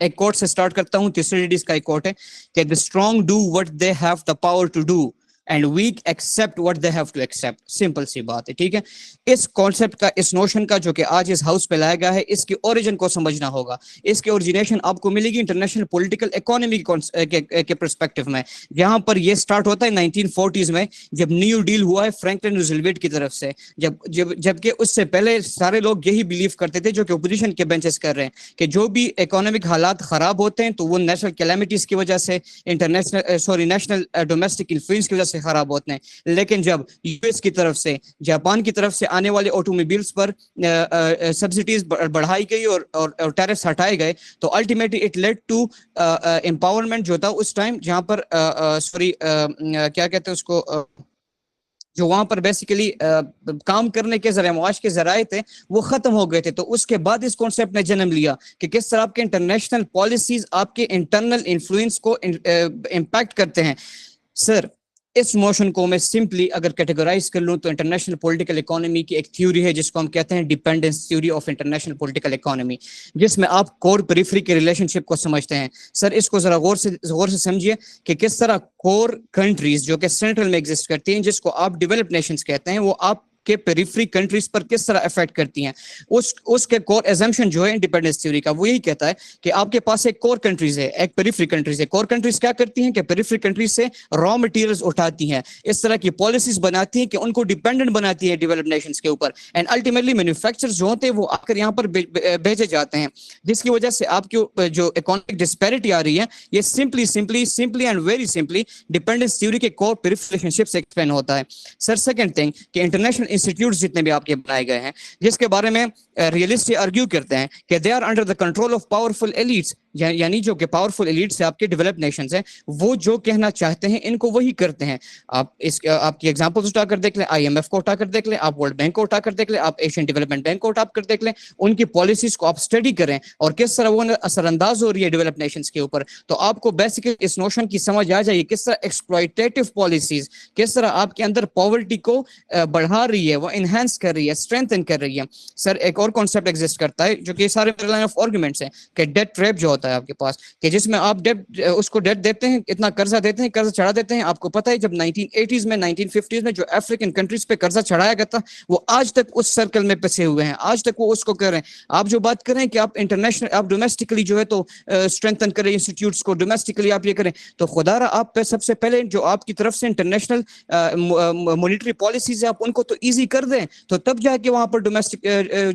E: ایک کوٹ سے سٹارٹ کرتا ہوں, تھیسیڈیڈس کا ایک کوٹ ہے کہ the strong do what they have the power to do and weak accept what they have to accept. Simple سی بات ہے, ٹھیک ہے. اس کانسیپٹ کا, اس نوشن کا جو کہ آج اس ہاؤس پہ لایا گیا ہے, اس کی اوریجن کو سمجھنا ہوگا. اس کی اوریجنیشن آپ کو ملے گی انٹرنیشنل پولیٹیکل اکانومی کے پرسپیکٹو میں, جہاں پر یہ سٹارٹ ہوتا ہے 1940s میں جب نیو ڈیل ہوا ہے فرینکلن روزویلٹ کی طرف سے. جبکہ اس سے پہلے سارے لوگ یہی بلیو کرتے تھے جو کہ اپوزیشن کے بینچز کر رہے ہیں کہ جو بھی اکانومک حالات خراب ہوتے ہیں تو وہ نیشنل کیلیمٹیز کی وجہ سے, نیشنل ڈومیسٹک انفلوئنس کی وجہ سے خراب ہوتے ہیں. لیکن جب یو ایس کی طرف سے, جاپان کی طرف سے آنے والے آٹو موبائلز پر سبسڈیز بڑھائی گئی اور ٹیرفس ہٹائے گئے تو ultimately it lead to empowerment جو تھا اس ٹائم, جہاں پر کیا کہتے ہیں اس کو, جو وہاں پر بیسیکلی کام کرنے کے ذرائع معاش کے ذرائع تھے وہ ختم ہو گئے تھے. تو اس کے بعد اس کانسیپٹ نے جنم لیا کہ کس طرح آپ کے انٹرنیشنل پالیسیز آپ کے انٹرنل انفلوئنس کو امپیکٹ کرتے ہیں. سر اس موشن کو میں سمپلی اگر کیٹیگرائز کر لوں تو انٹرنیشنل پولیٹیکل اکانومی کی ایک تھیوری ہے جس کو ہم کہتے ہیں dependence theory of international political economy, جس میں آپ کور پیریفری کے ریلیشن شپ کو سمجھتے ہیں. سر اس کو ذرا غور سے سمجھیے کہ کس طرح کور کنٹریز جو کہ سینٹرل میں ایگزسٹ کرتی ہیں, جس کو آپ ڈیولپ نیشنز کہتے ہیں, وہ آپ کے پیریفری کنٹریز پر کس طرح افیکٹ کرتی ہیں. اس کے کور ایزمپشن جو ہے انڈیپینڈنس تھیوری کا وہ یہی کہتا ہے کہ آپ کے پاس ایک کور کنٹریز ہے, ایک پیریفری کنٹریز ہے. کور کنٹریز کیا کرتی ہیں کہ پیریفری کنٹریز سے را مٹیریلز اٹھاتی ہیں, اس طرح کی پالیسیز بناتی ہیں کہ ان کو ڈیپینڈنٹ بناتی ہے ڈیولپڈ نیشنز کے اوپر, اینڈ الٹیمیٹلی مینوفیکچرز جو ہوتے ہیں وہ آ کر یہاں پر بھیجے جاتے ہیں, جس کی وجہ سے آپ کی جو اکانومک ڈسپیرٹی آ رہی ہے یہ simply and very simply dependence theory کے کور پیریفری ریلیشن شپ سے ایکسپلین ہوتا ہے. سر سیکنڈ تھنگ کہ انٹرنیشنل انسٹیٹیوٹس جتنے بھی آپ کے بنائے گئے ہیں جس کے بارے میں ریئلسٹ آرگیو کرتے ہیں کہ they are under the control of powerful elites, یعنی جو کہ پاورفل ایلیٹس آپ کے ڈیولپ نیشنز ہیں وہ جو کہنا چاہتے ہیں ان کو وہی کرتے ہیں. آپ کی ایگزامپلس اٹھا کر دیکھ لیں, آئی ایم ایف کو اٹھا کر دیکھ لیں, آپ ورلڈ بینک کو اٹھا کر دیکھ لیں, آپ ایشین ڈیولپمنٹ بینک کو اٹھا کر دیکھ لیں, ان کی پالیسیز کو آپ اسٹڈی کریں اور کس طرح وہ اثر انداز ہو رہی ہے ڈیولپ نیشنز کے اوپر, تو آپ کو بیسیکلی اس نوشن کی سمجھ آ جائے کس طرح ایکسپلوائٹیٹو پالیسیز کس طرح آپ کے اندر پاورٹی کو بڑھا رہی ہے, وہ انہینس کر رہی ہے, اسٹرینتھن کر رہی ہے. سر ایک اور کانسیپٹ ایگزسٹ کرتا ہے جو کہ سارے لائن آف آرگومنٹس ہیں کہ ڈیٹ ٹریپ جو ہوتا ہے ہوتا ہے آپ کے پاس کہ جس میں آپ ڈیٹ اس کو ڈیٹ دیتے ہیں, اتنا قرضہ دیتے ہیں, قرضہ چڑھا دیتے ہیں. آپ کو پتہ ہے جب 1980s میں 1950s میں جو افریقن کنٹریز پہ قرضہ چڑھایا گیا تھا وہ آج تک اس سرکل میں پھنسے ہوئے ہیں, آج تک وہ اس کو کر رہے ہیں. آپ جو بات کریں کہ آپ انٹرنیشنل آپ ڈومیسٹکلی جو ہے تو اسٹرینتھن کریں انسٹیٹیوٹس کو, ڈومیسٹکلی آپ یہ کریں, تو خدا رہا آپ پہ سب سے پہلے جو آپ کی طرف سے انٹرنیشنل مانیٹری پالیسیز ہیں آپ ان کو تو ایزی کر دیں, تو تب جا کے وہاں پر ڈومیسٹک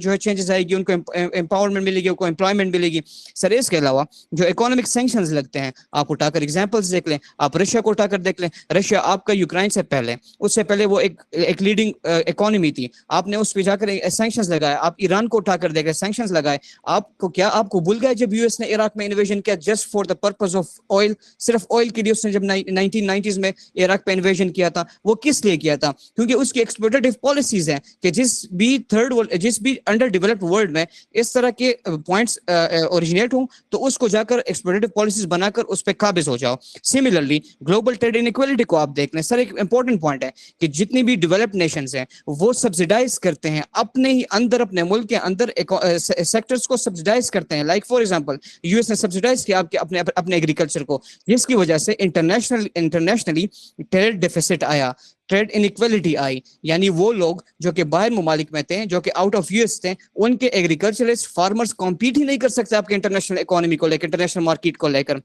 E: جو ہے چینجز آئے گی, ان کو امپاورمنٹ ملے گی, ان کو امپلائمنٹ ملے گی. سر اس کے علاوہ جو اکانومک سینکشنز لگتے ہیں آپ اٹھا کر ایگزامپلس دیکھ لیں, آپ رشیا کو اٹھا کر دیکھ لیں. رشیا آپ کا یوکرائن سے پہلے, اس سے پہلے وہ ایک لیڈنگ اکانومی تھی, آپ نے اس پہ جا کر سینکشنز لگائے. آپ ایران کو اٹھا کر دیکھیں, سینکشنز لگائے. آپ کو کیا آپ کو بھول گئے جب یو ایس نے عراق میں انویژن کیا just for the purpose of oil, صرف آئل کے لیے اس نے جب 1990s میں عراق پہ انویژن کیا تھا, وہ کس لیے کیا تھا؟ کیونکہ اس کی ایکسپلوٹیٹو پالیسیز ہیں کہ جس بھی انڈر ڈیولپڈ ورلڈ میں اس طرح کے پوائنٹس اوریجنیٹ ہوں تو اس کو جا کر ایکسپلوٹیٹو پالیسیز بنا کر اس پہ قابض ہو جاؤ. سملرلی گلوبل ٹریڈ انیکوالٹی کو آپ دیکھ لیں. سر ایک امپورٹنٹ پوائنٹ ہے کہ جتنی بھی ڈیولپڈ نیشنز ہیں وہ سبسیڈائز کرتے ہیں اپنے ہی اندر, اپنے ملک کے اندر سیکٹرز کو سبسیڈائز کرتے ہیں. Like for example U S نے سبسیڈائز کیا آپ کے اپنے ایگریکلچر کو, جس کی وجہ سے انٹرنیشنلی ٹریڈ ڈیفیسٹ آیا, ٹریڈ انیکوالٹی آئی. یعنی وہ لوگ جو کہ باہر ممالک میں تھے, جو کہ آؤٹ آف یو ایس تھے, ان کے ایگریکلچرسٹ فارمرز کمپیٹ ہی نہیں کر سکتے آپ کے انٹرنیشنل اکانومی کو لے کر, انٹرنیشنل مارکیٹ کو لے کر.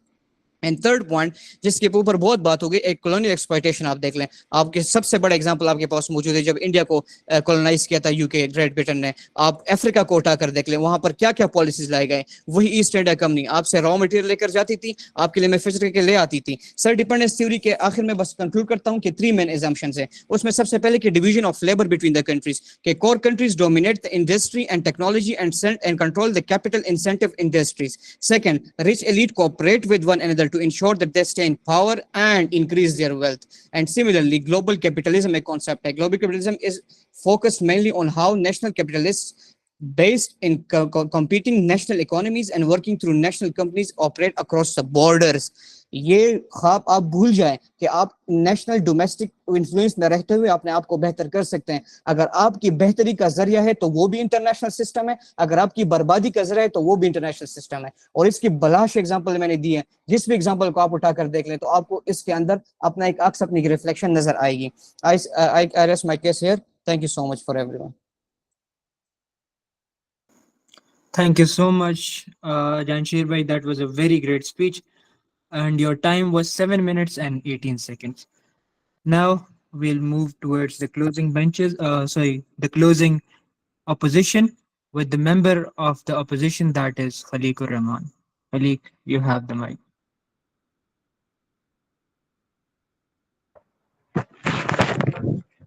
E: اینڈ تھرڈ پوائنٹ جس کے اوپر بہت بات ہوگی, ایک کولونیل ایکسپلائٹیشن. آپ دیکھ لیں, آپ کے سب سے بڑا ایگزامپل آپ کے پاس موجود ہے جب انڈیا کو کولونائز کیا تھا یو کے گریٹ برٹن نے. آپ افریقہ کو اٹھا کر دیکھ لیں, وہاں پر کیا کیا پالیسیز لائے گئے. وہی ایسٹ انڈیا کمپنی آپ سے را مٹیریل لے کر جاتی تھی, آپ کے لیے مینوفیکچرنگ کے لے آتی تھی. سر ڈیپینڈنس تھیوری کے آخر میں بس کنکلوڈ کرتا ہوں کہ 3 مین ایزمپشنز ہیں. اس میں سب سے پہلے کہ division of labour between the countries, کہ core countries dominate the industry and technology and control the capital incentive industries. Second, rich elite cooperate with one another to ensure that they stay in power and increase their wealth. And similarly, global capitalism a concept hai. Global capitalism is focused mainly on how national capitalists based in competing national economies and working through national companies operate across the borders. یہ خواب آپ بھول جائیں کہ آپ national domestic influence میں رہتے ہوئے اپنے آپ کو بہتر کر سکتے ہیں. اگر آپ کی بہتری کا ذریعہ ہے تو وہ بھی انٹرنیشنل سسٹم ہے, اگر آپ کی بربادی کا ذریعہ ہے تو وہ بھی انٹرنیشنل سسٹم ہے. اور اس کی بلاش ایگزامپل میں نے دی ہے, جس بھی ایگزامپل کو آپ اٹھا کر دیکھ لیں تو آپ کو اس کے اندر اپنا ایک عکس, اپنی ریفلیکشن نظر آئے گی. I rest my case here. Thank you so much for everyone.
A: Thank you so much, Janshir bhai. That was a very great speech, and your time was 7 minutes and 18 seconds. Now we'll move towards the closing benches. The closing opposition with the member of the opposition, that is Khaliqur Rahman. Khaliq, you have the mic.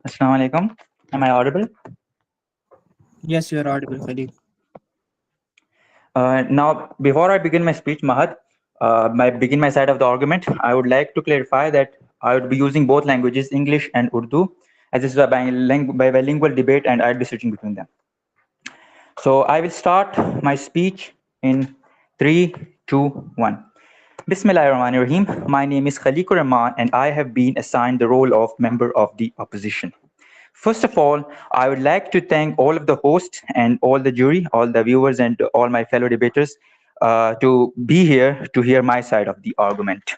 I: Assalamu alaikum. Am I audible?
A: Yes, you are audible, Khaliq.
I: Now, before I begin my speech, Mahad, begin my side of the argument, I would like to clarify that I would be using both languages, English and Urdu, as this is a bilingual debate and I'll be switching between them. So I will start my speech in 3, 2, 1. Bismillahirrahmanirrahim. My name is Khaliqur Rahman and I have been assigned the role of member of the opposition. First of all, I would like to thank all of the hosts and all the jury, all the viewers and all my fellow debaters to be here to hear my side of the argument.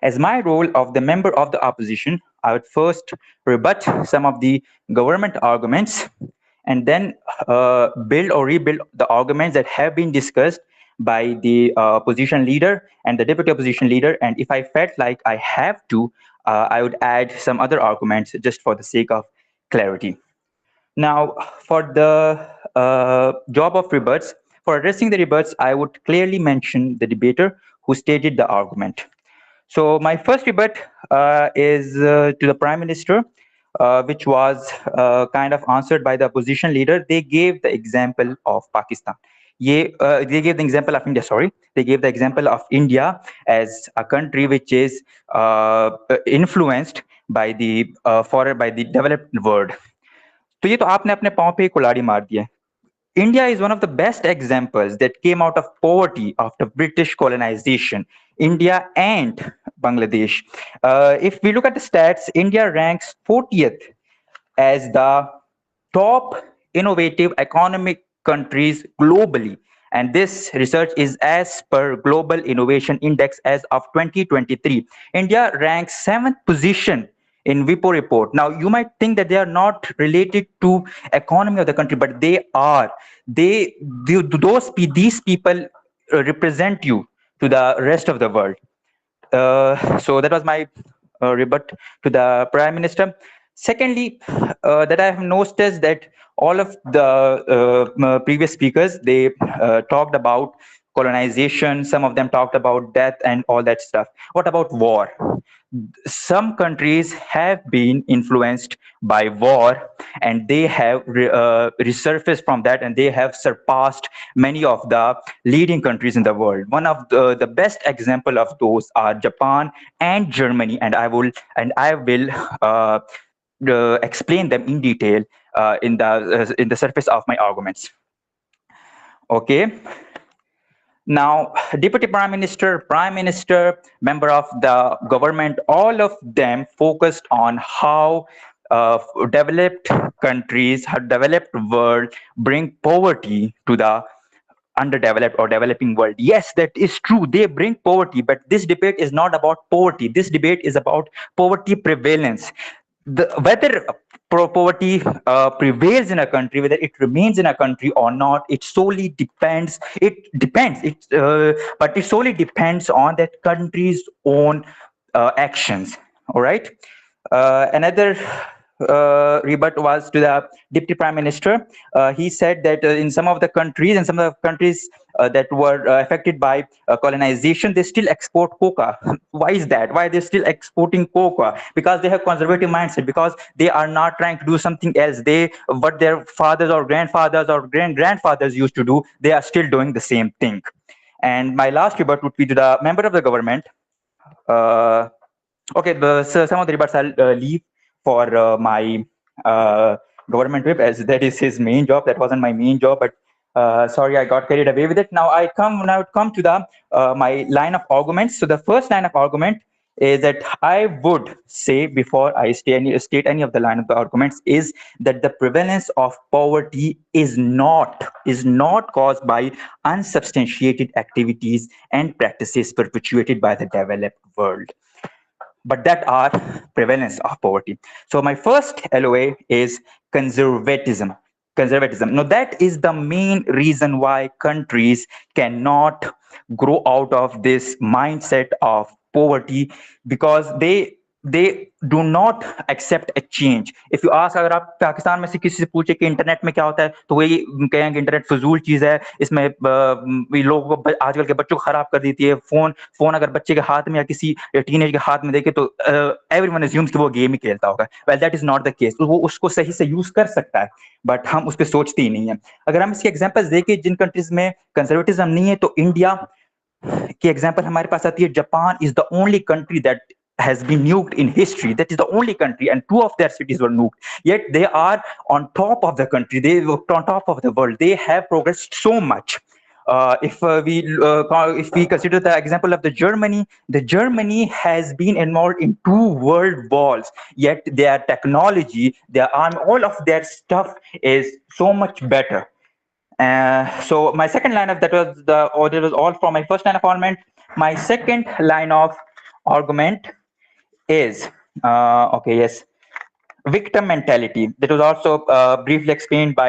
I: As my role of the member of the opposition, I would first rebut some of the government arguments and then build or rebuild the arguments that have been discussed by the opposition leader and the deputy opposition leader. And if I felt like I have to, I would add some other arguments just for the sake of clarity. Now, for the job of rebuts, for addressing the rebuts, I would clearly mention the debater who stated the argument. So my first rebut is to the Prime Minister, which was kind of answered by the opposition leader. They gave the example of Pakistan. They gave the example of India, sorry. They gave the example of India as a country which is influenced by the developed world. تو یہ تو آپ نے اپنے پاؤں پہ کلاڑی مار دیا ہے. India is one of the best examples that came out of poverty after British colonization, India and Bangladesh. If we look at the stats, India ranks 40th as the top innovative economic countries globally. And this research is as per Global Innovation Index as of 2023. India ranks 7th position in WIPO report. Now, you might think that they are not related to economy of the country, but they are. These people represent you to the rest of the world. So that was my rebut to the Prime Minister. Secondly, that I have noticed that all of the previous speakers, they talked about colonization. Some of them talked about death and all that stuff. What about war? Some countries have been influenced by war, and they have resurfaced from that, and they have surpassed many of the leading countries in the world. One of the best example of those are Japan and Germany, and I will explain them in detail in the surface of my arguments. Okay. Now, Deputy Prime Minister, member of the government, all of them focused on how developed countries, how developed world bring poverty to the underdeveloped or developing world. Yes, that is true. They bring poverty, but this debate is not about poverty. This debate is about poverty prevalence. Whether poverty prevails in a country, whether it remains in a country or not, it solely depends. It depends. But it solely depends on that country's own actions. All right. Another rebut was to the Deputy Prime Minister. He said that in some of the countries that were affected by colonization, they still export coca. Why is that? Why are they still exporting coca? Because they have conservative mindset, because they are not trying to do something else. What their fathers or grandfathers or grandfathers used to do, they are still doing the same thing. And my last rebut would be to the member of the government. Okay, so some of the rebuts I'll leave for my government whip, as that is his main job. That wasn't my main job, but sorry, I got carried away with it. Now I come to the my line of arguments. So the first line of argument is that I would say, before I state any of the line of the arguments, is that the prevalence of poverty is not caused by unsubstantiated activities and practices perpetuated by the developed world, but that are prevalence of poverty. So my first LOA is conservatism. Conservatism. Now that is the main reason why countries cannot grow out of this mindset of poverty, because they do not accept a change. If you ask, अगर आप पाकिस्तान में से किसी से पूछे कि internet में क्या होता है, तो वही कहेंगे इंटरनेट फजूल चीज है, इसमें लोगों को आजकल के बच्चों को खराब कर देती है. फोन अगर बच्चे के हाथ में या किसी टीनेज के हाथ में देखे तो एवरीवन अज्यूम्स कि वो गेम ही खेलता होगा. Well that is not the case. वो उसको सही से यूज कर सकता है, बट हम उस पर सोचते ही नहीं है. अगर हम इसके एग्जांपल्स देखें जिन कंट्रीज में कंजर्वेटिज्म नहीं है, तो इंडिया की एग्जांपल हमारे पास आती है. Japan is the only country that has been nuked in history. That is the only country, and 2 of their cities were nuked. Yet they are on top of the country. They were on top of the world. They have progressed so much. If we consider the example of the Germany has been involved in 2 world wars. Yet their technology, their arm, all of their stuff is so much better. So my second line of that was all from my first line of argument. My second line of argument is victim mentality. That was also briefly explained by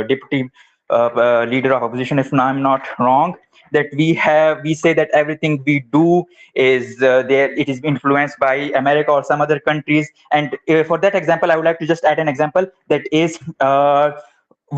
I: deputy leader of opposition, if I'm not wrong, that we say that everything we do is there, it is influenced by America or some other countries. And for that example, I would like to just add an example, that is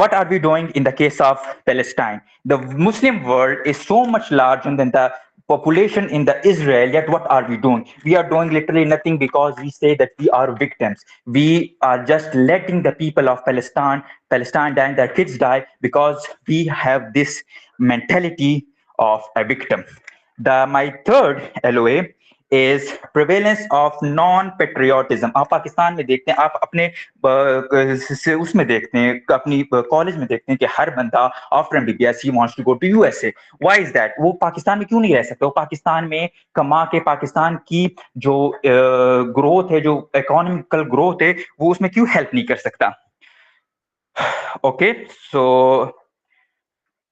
I: what are we doing in the case of Palestine? The Muslim world is so much larger than the population in the Israel, yet what are we doing? We are doing literally nothing, because we say that we are victims. We are just letting the people of Palestine die and their kids die, because we have this mentality of a victim. My third LOA is prevalence of non-patriotism. आप पाकिस्तान में देखते हैं, आप अपने उसमें देखते हैं, अपनी कॉलेज में देखते हैं कि हर बंदा after MBBS he wants to go to USA. Why is that? वो पाकिस्तान में क्यों नहीं रह सकता? वो पाकिस्तान में कमा के पाकिस्तान की जो ग्रोथ है, जो इकोनॉमिकल ग्रोथ है, वो उसमें क्यों हेल्प नहीं कर सकता? Okay, so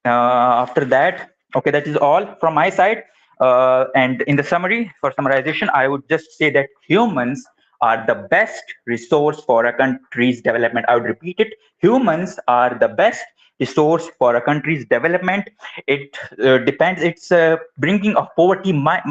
I: After that, okay, that is all from my side. And in the summary, for summarization, I would just say that humans are the best resource for a country's development. I would repeat it: humans are the best resource for a country's development. It depends. Its bringing of poverty might,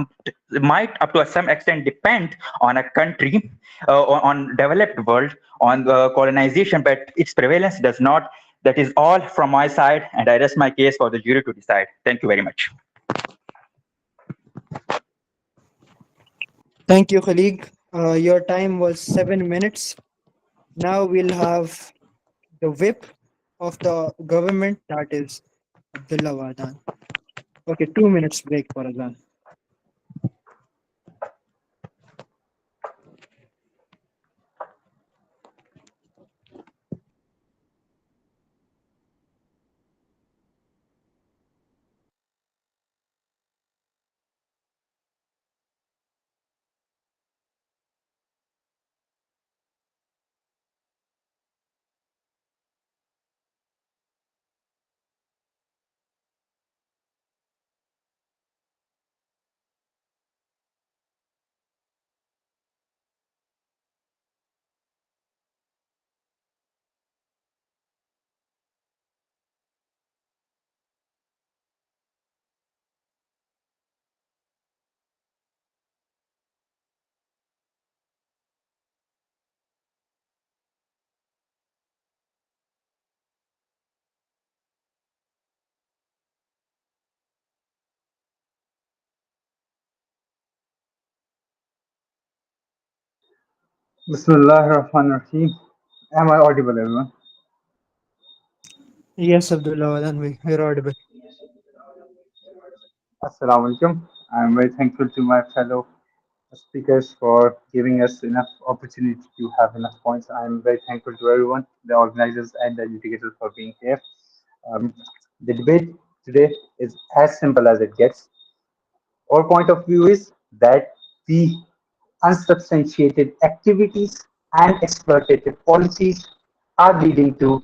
I: up to some extent, depend on a country, on developed world, on colonization, but its prevalence does not. That is all from my side, and I rest my case for the jury to decide. Thank you very much.
A: Thank you, colleague. Your time was 7 minutes. Now we'll have the whip of the government, that is Abdullah Wadan. Okay, 2 minutes break for Azan.
J: Bismillah ar-Rahman ar-Rahim. Am I audible, everyone?
A: Yes, Abdullah Wadan, you're audible.
J: Assalamu alaikum. I'm very thankful to my fellow speakers for giving us enough opportunity to have enough points. I'm very thankful to everyone, the organizers and the educators for being here. Um, the debate today is as simple as it gets. Our point of view is that the unsubstantiated activities and exploitative policies are leading to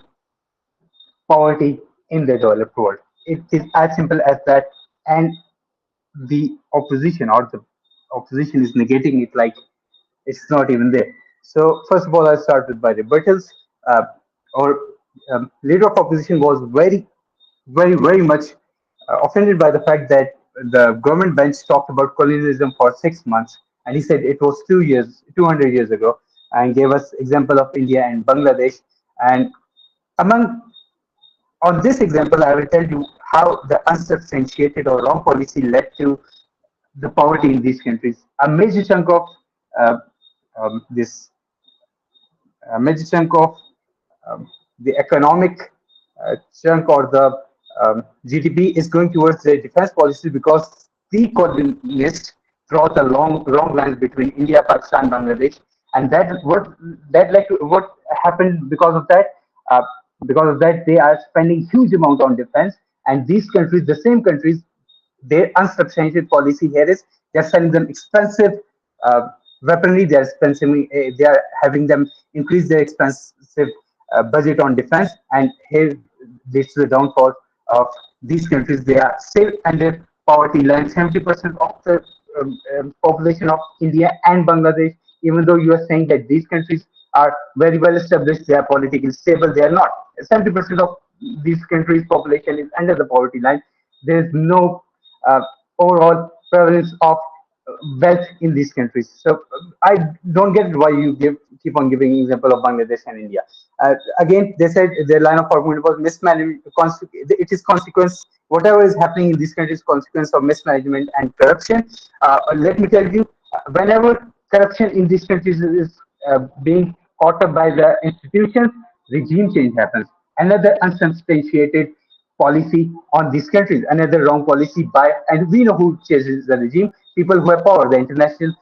J: poverty in the developed world. It is as simple as that, and the opposition or the opposition is negating it like it's not even there. So first of all, I'll start with my rebuttals. Uh, our leader of opposition was very much offended by the fact that the government bench talked about colonialism for 6 months, and he said it was 2 years, 200 years ago, and gave us example of India and Bangladesh. And among on this example, I will tell you how the unsubstantiated or wrong policy led to the poverty in these countries. Uh, this a major chunk of the economic chunk or the GDP is going towards the defense policy because the colonialists draw the long lines between India, Pakistan, Bangladesh, and that led to what happened because of that. Uh, because of that, they are spending huge amount on defense, and these countries, the same countries, their unsubstantiated policy here is they're selling them expensive uh, weaponry. They are having them increase their expensive budget on defense, and here leads to the downfall of these countries. They are still under poverty line. 70% of the population of India and Bangladesh, even though you are saying that these countries are very well established, they are politically stable, they are not. 70% of these countries' population is under the poverty line. There is no uh, overall prevalence of wealth in these countries. So I don't get why you keep on giving example of Bangladesh and India. Again, they said their line of argument was mismanagement. It is consequence. Whatever is happening in these countries, consequence of mismanagement and corruption. Let me tell you, whenever corruption in these countries is being caught up by the institutions, regime change happens. Another unsubstantiated policy on these countries, another wrong policy by, and we know who chases the regime, people who have power, the international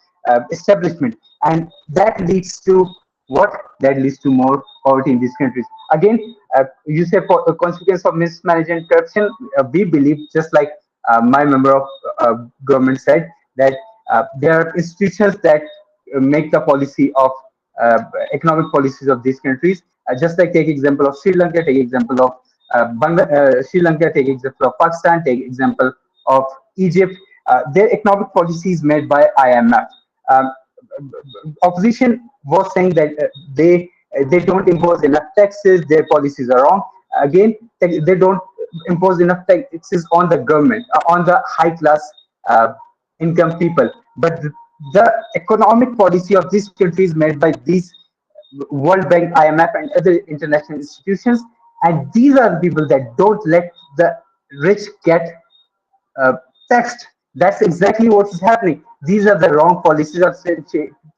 J: establishment. And that leads to what? That leads to more poverty in these countries. Again, you say for a consequence of mismanagement corruption, we believe, just like my member of government said, that there are institutions that make the policy of uh, economic policies of these countries. Just like take example of Sri Lanka, take example of Sri Lanka, take example of Pakistan, take example of Egypt. Their economic policies made by IMF. Um, Opposition was saying that they don't impose enough taxes. Their policies are wrong. Again, they don't impose enough taxes on the government, on the high class uh, income people. But the economic policy of these countries made by these World Bank, IMF, and other international institutions, and these are the people that don't let the rich get uh, taxed. That's exactly what is happening. These are the wrong policies of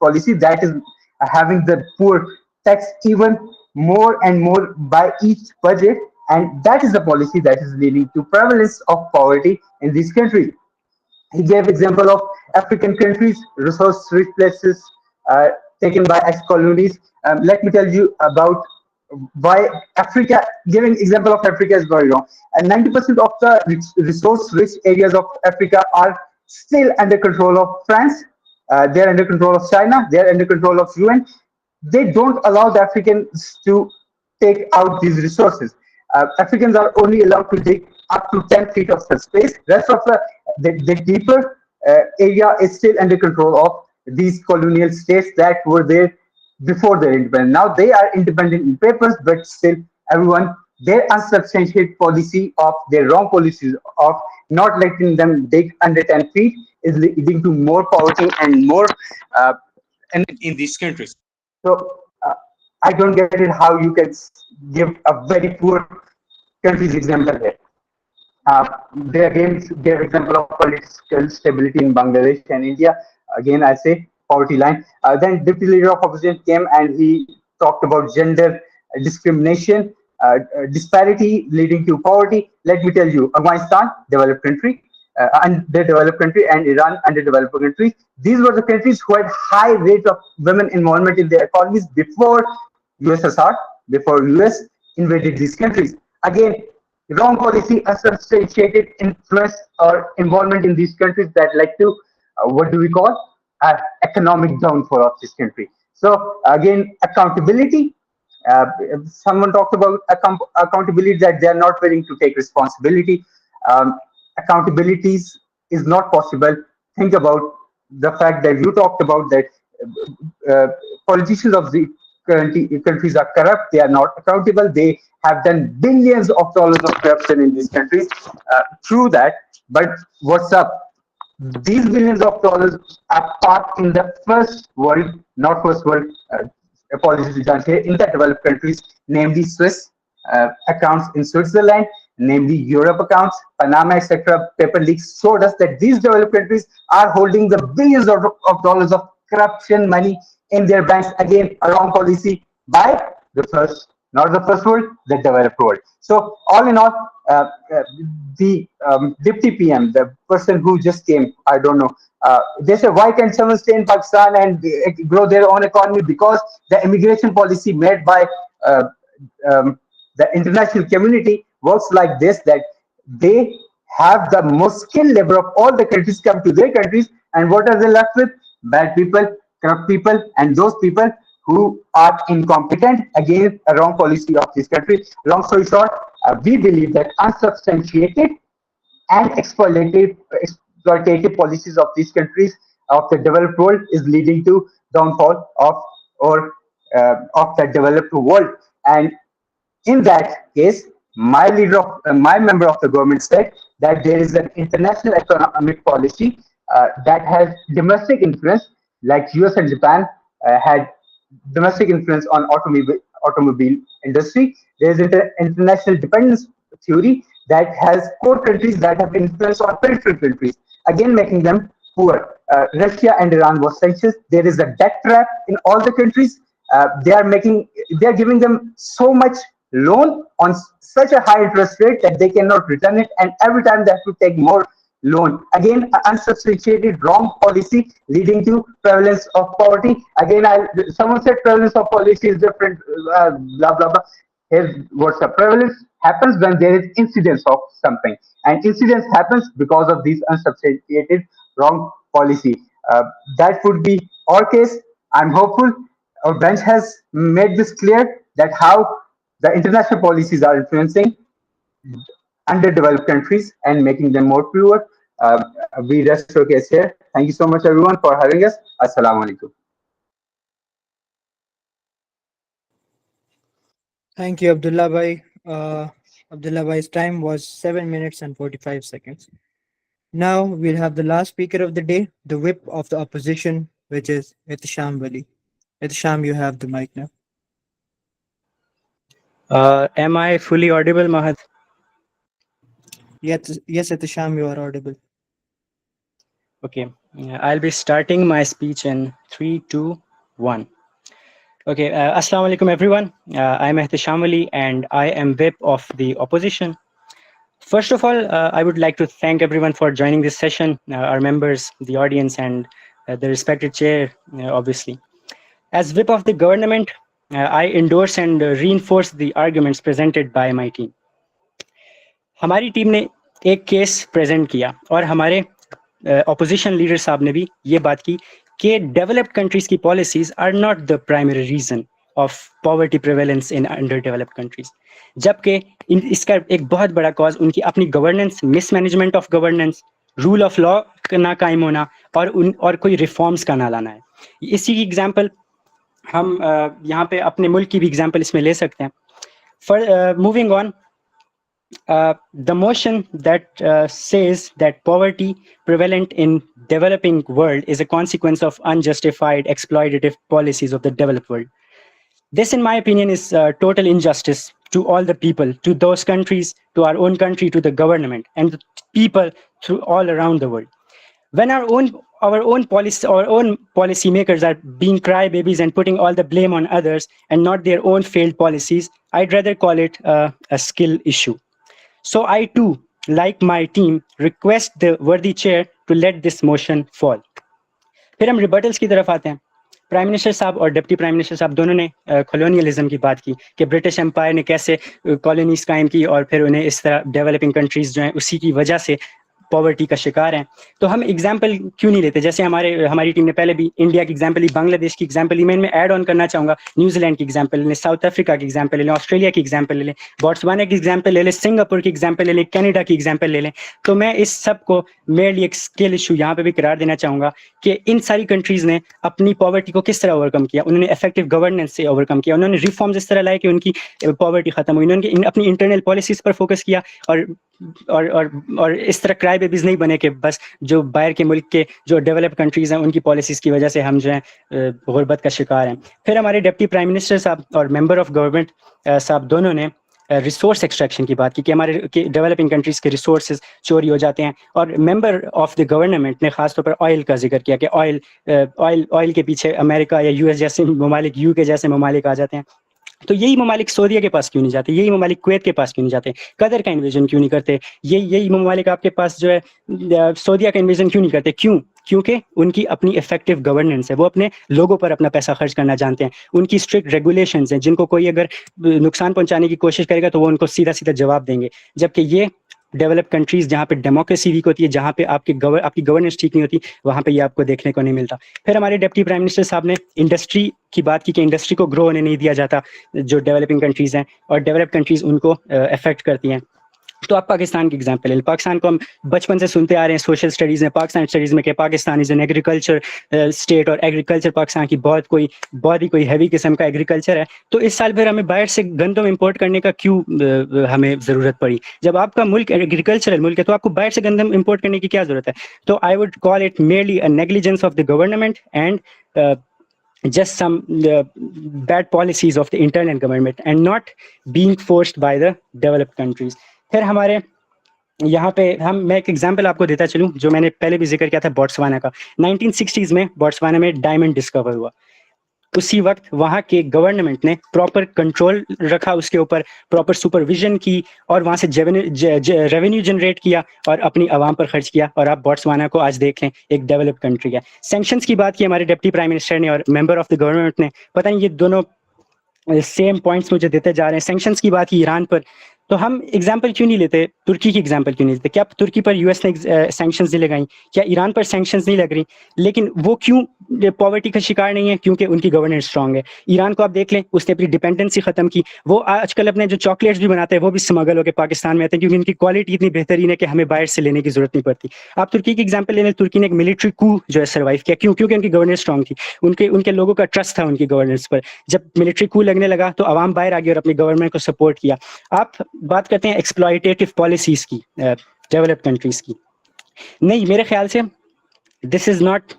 J: policy that is having the poor taxed even more and more by each budget, and that is the policy that is leading to prevalence of poverty in these countries. He gave example of African countries, resource-rich places uh, taken by ex-colonies. Let me tell you about why Africa, giving example of Africa is very wrong. And 90% of the resource-rich areas of Africa are still under control of France. They're under control of China. They're under control of UN. They don't allow the Africans to take out these resources. Africans are only allowed to dig up to 10 feet of such space. Rest of the deeper area is still under control of these colonial states that were there before their independence. Now they are independent in papers, but still everyone, their unsubstantiated policy of their wrong policies of not letting them dig under 10 feet is leading to more poverty and more in these countries. So I don't get it how you can give a very poor country's example here. They again gave example of political stability in Bangladesh and India. Again, I say poverty line. Then deputy leader of opposition came and he talked about gender discrimination, disparity leading to poverty. Let me tell you, Afghanistan, developed country, underdeveloped country, and Iran, underdeveloped country. These were the countries who had high rate of women involvement in their economies before USSR, before US invaded these countries. Again, wrong policy, unsubstantiated influence or involvement in these countries that led to what do we call economic downfall of this country. So again, accountability. Uh, Someone talked about accountability that they are not willing to take responsibility. Accountabilities is not possible. Think about the fact that you talked about that uh, politicians of the countries are corrupt. They are not accountable. They have done billions of dollars of corruption in these countries. True that, but what's up? These billions of dollars are parked in the first world, not first world. Apologies, here in the developed countries, namely Swiss accounts in Switzerland, namely Europe accounts, Panama, etc. Paper leaks showed us that these developed countries are holding the billions of dollars of corruption money in their banks. Again, a wrong policy by the first, not the first world, the developed world. So all in all, the deputy PM, the person who just came, I don't know, they said, why can't someone stay in Pakistan and grow their own economy? Because the immigration policy made by uh, um, the international community works like this, that they have the most skilled labor of all the countries come to their countries, and what are they left with? Bad people, corrupt people, and those people who are incompetent. Again, a wrong policy of this country. Long story short, we believe that unsubstantiated and exploitative policies of these countries of the developed world is leading to downfall of or of the developed world. And in that case, my member of the government said that there is an international economic policy that has domestic influence, like US and Japan had domestic influence on automobile industry. There is international dependence theory that has core countries that have influence on peripheral countries, again making them poor. Russia and Iran was sanctions. There is a debt trap in all the countries. They are giving them so much loan on such a high interest rate that they cannot return it, and every time they have to take more loan. Again, unsubstantiated wrong policy leading to prevalence of poverty. Again, someone said prevalence of policy is different, blah blah blah. Here's what's the prevalence happens when there is incidence of something, and incidence happens because of these unsubstantiated wrong policy. Uh, that would be our case. I'm hopeful our bench has made this clear that how the international policies are influencing underdeveloped countries and making them more pure. We rest our case here. Thank you so much, everyone, for having us. Assalamu alaikum.
A: Thank you, Abdullah Bhai. Abdullah Bhai's time was 7 minutes and 45 seconds. Now we'll have the last speaker of the day, the whip of the opposition, which is Ihtisham Wali. Ihtisham, you have the mic now.
K: Am I fully audible, Mahad?
A: Yes, Ihtisham, you are audible.
K: Okay, I'll be starting my speech in 3, 2, 1. Okay, Assalamu alaikum, everyone. I'm Ihtisham Wali and I am whip of the opposition. First of all, I would like to thank everyone for joining this session, our members, the audience, and the respected chair, obviously. As whip of the government, I endorse and reinforce the arguments presented by my team. हमारी team ने एक case present किया और हमारे opposition leader साहब ने भी ये बात की कि डेवलप्ड कंट्रीज की policies are not the primary reason of poverty prevalence in under developed countries, जबकि इसका एक बहुत बड़ा कॉज उनकी अपनी governance, mismanagement of governance, rule of law का ना कायम होना और कोई रिफॉर्म्स का ना लाना है. इसी की एग्जांपल हम यहाँ पे अपने मुल्क की भी एग्जांपल इसमें ले सकते हैं. For moving on, the motion that says that poverty prevalent in developing world is a consequence of unjustified exploitative policies of the developed world. This, in my opinion, is total injustice to all the people, to those countries, to our own country, to the government, and the people through all around the world. When our own policy makers are being crybabies and putting all the blame on others and not their own failed policies, I'd rather call it a skill issue. So I too, like my team, request the worthy chair to let this motion fall. फिर हम रिबटल्स की तरफ आते हैं. Prime minister साहब और deputy prime minister साहब दोनों ने कॉलोनियलिज्म की बात की कि ब्रिटिश एम्पायर ने कैसे कॉलोनीज कायम की और फिर उन्हें इस तरह डेवलपिंग कंट्रीज जो हैं उसी की वजह से पॉवर्टी का शिकार हैं. तो हम एग्जाम्पल क्यों नहीं लेते? जैसे हमारी टीम ने पहले भी इंडिया की एग्जाम्पल ली, बांग्लादेश की एग्जाम्पल ली, मैं इनमें ऐड ऑन करना चाहूँगा न्यूजीलैंड की एग्जाम्पल ले लें, साउथ अफ्रीका की एग्जाम्पल ले लें, ऑस्ट्रेलिया की एग्जाम्पल ले लें, बोट्सवाना की एग्जाम्पल ले लें, सिंगापुर की एग्जाम्पल ले लें, कनाडा की एग्जाम्पल ले लें. तो मैं इस सब को मेरली एक स्किल इशू यहाँ पे भी करार देना चाहूँगा कि इन सारी कंट्रीज ने अपनी पॉवर्टी को किस तरह ओवरकम किया. उन्होंने इफेक्टिव गवर्नेंस से ओवरकम किया, उन्होंने रिफॉर्म्स इस तरह लाए कि उनकी पॉवर्टी खत्म हुई, उन्होंने अपनी इंटरनल पॉलिसीज पर फोकस किया और इस तरह क्राई बेबीज नहीं बने कि बस जो बाहर के मुल्क के जो डेवलप कंट्रीज हैं उनकी पॉलिसीज की वजह से हम जो हैं गुर्बत का शिकार हैं. फिर हमारे डिप्टी प्राइम मिनिस्टर साहब और मेंबर ऑफ गवर्नमेंट साहब दोनों ने रिसोर्स एक्सट्रैक्शन की बात की कि हमारे डेवलपिंग कंट्रीज के रिसोर्सेज चोरी हो जाते हैं. और मेंबर ऑफ द गवर्नमेंट ने खासतौर पर ऑयल का जिक्र किया कि ऑयल के पीछे अमेरिका या यूएस जैसे ममालिक, यूके जैसे ममालिक आ जाते हैं. तो यही ममालिक सऊदीया के पास क्यों नहीं जाते? यही ममालिक कुवैत के पास क्यों नहीं जाते? कतर का इन्वेजन क्यों नहीं करते? यही ममालिक आपके पास जो है सऊदीया का इन्वेजन क्यों नहीं करते? क्योंकि उनकी अपनी इफेक्टिव गवर्नेंस है, वो अपने लोगों पर अपना पैसा खर्च करना जानते हैं. उनकी स्ट्रिक्ट रेगुलेशंस हैं जिनको कोई अगर नुकसान पहुंचाने की कोशिश करेगा तो वो उनको सीधा सीधा जवाब देंगे. जबकि ये डेवलप कंट्रीज जहाँ पे डेमोक्रेसी वीक होती है, जहाँ पे आपकी गवर्नेंस ठीक नहीं होती, वहाँ पे ये आपको देखने को नहीं मिलता. फिर हमारे डिप्टी प्राइम मिनिस्टर साहब ने इंडस्ट्री की बात की कि इंडस्ट्री को ग्रो होने नहीं दिया जाता जो डेवलपिंग कंट्रीज हैं और डेवलप कंट्रीज उनको अफेक्ट करती हैं. तो आप पाकिस्तान की एग्जांपल ले, पाकिस्तान को हम बचपन से सुनते आ रहे हैं सोशल स्टडीज में, पाकिस्तान स्टडीज में कि Pakistan is an agriculture state और एग्रीकल्चर पाकिस्तान की बहुत ही कोई हैवी किस्म का एग्रीकल्चर है. तो इस साल फिर हमें बाहर से गंदम इंपोर्ट करने का क्यों हमें जरूरत पड़ी? जब आपका मुल्क एग्रीकल्चरल मुल्क है तो आपको बाहर से गंदम इंपोर्ट करने की क्या जरूरत है? तो I would call it merely a negligence of the government and just some bad policies of the internal government and not being forced by the developed countries. फिर हमारे यहाँ पे मैं एक एग्जांपल आपको देता चलूँ जो मैंने पहले भी जिक्र किया था बोट्सवाना का. 1960s में बोट्सवाना में डायमंड डिस्कवर हुआ. उसी वक्त वहाँ के गवर्नमेंट ने प्रॉपर कंट्रोल रखा उसके ऊपर, प्रॉपर सुपरविजन की और वहाँ से रेवेन्यू जनरेट किया और अपनी आवाम पर खर्च किया. और आप बोट्सवाना को आज देख लें, एक डेवलप कंट्री है. सैंक्शंस की बात की हमारे डिप्टी प्राइम मिनिस्टर ने और मेंबर ऑफ द गवर्नमेंट ने. पता नहीं ये दोनों सेम पॉइंट्स मुझे देते जा रहे हैं. सैंक्शंस की बात की ईरान पर, تو ہم ایگزامپل کیوں نہیں لیتے ترکی کی ایگزامپل کیوں نہیں لیتے؟ کیا ترکی پر یو ایس نے سینکشنز نہیں لگائیں؟ کیا ایران پر سینکشنز نہیں لگ رہی؟ لیکن وہ کیوں پاورٹی کا شکار نہیں ہے؟ کیونکہ ان کی گورننس اسٹرانگ ہے. ایران کو آپ دیکھ لیں، اس نے اپنی ڈپینڈنسی ختم کی. وہ آج کل اپنے جو چاکلیٹس بھی بناتے ہیں وہ بھی اسمگل ہو کے پاکستان میں آتے ہیں، کیونکہ ان کی کوالٹی اتنی بہترین ہے کہ ہمیں باہر سے لینے کی ضرورت نہیں پڑتی. آپ ترکی کی ایگزامپل لے لیں، ترکی نے ایک ملٹری کو جو ہے سروائیو کیا. کیوں؟ کیونکہ ان کی گورننس اسٹرانگ تھی. ان کے لوگوں کا ٹرسٹ تھا ان کی گورننس پر. جب ملٹری کو لگنے لگا تو عوام باہر آ گئی اور اپنی گورنمنٹ کو سپورٹ کیا. آپ بات کرتے ہیں ایکسپلائٹیٹو پالیسیز کی ڈیولپ کنٹریز کی. نہیں، میرے خیال سے this is not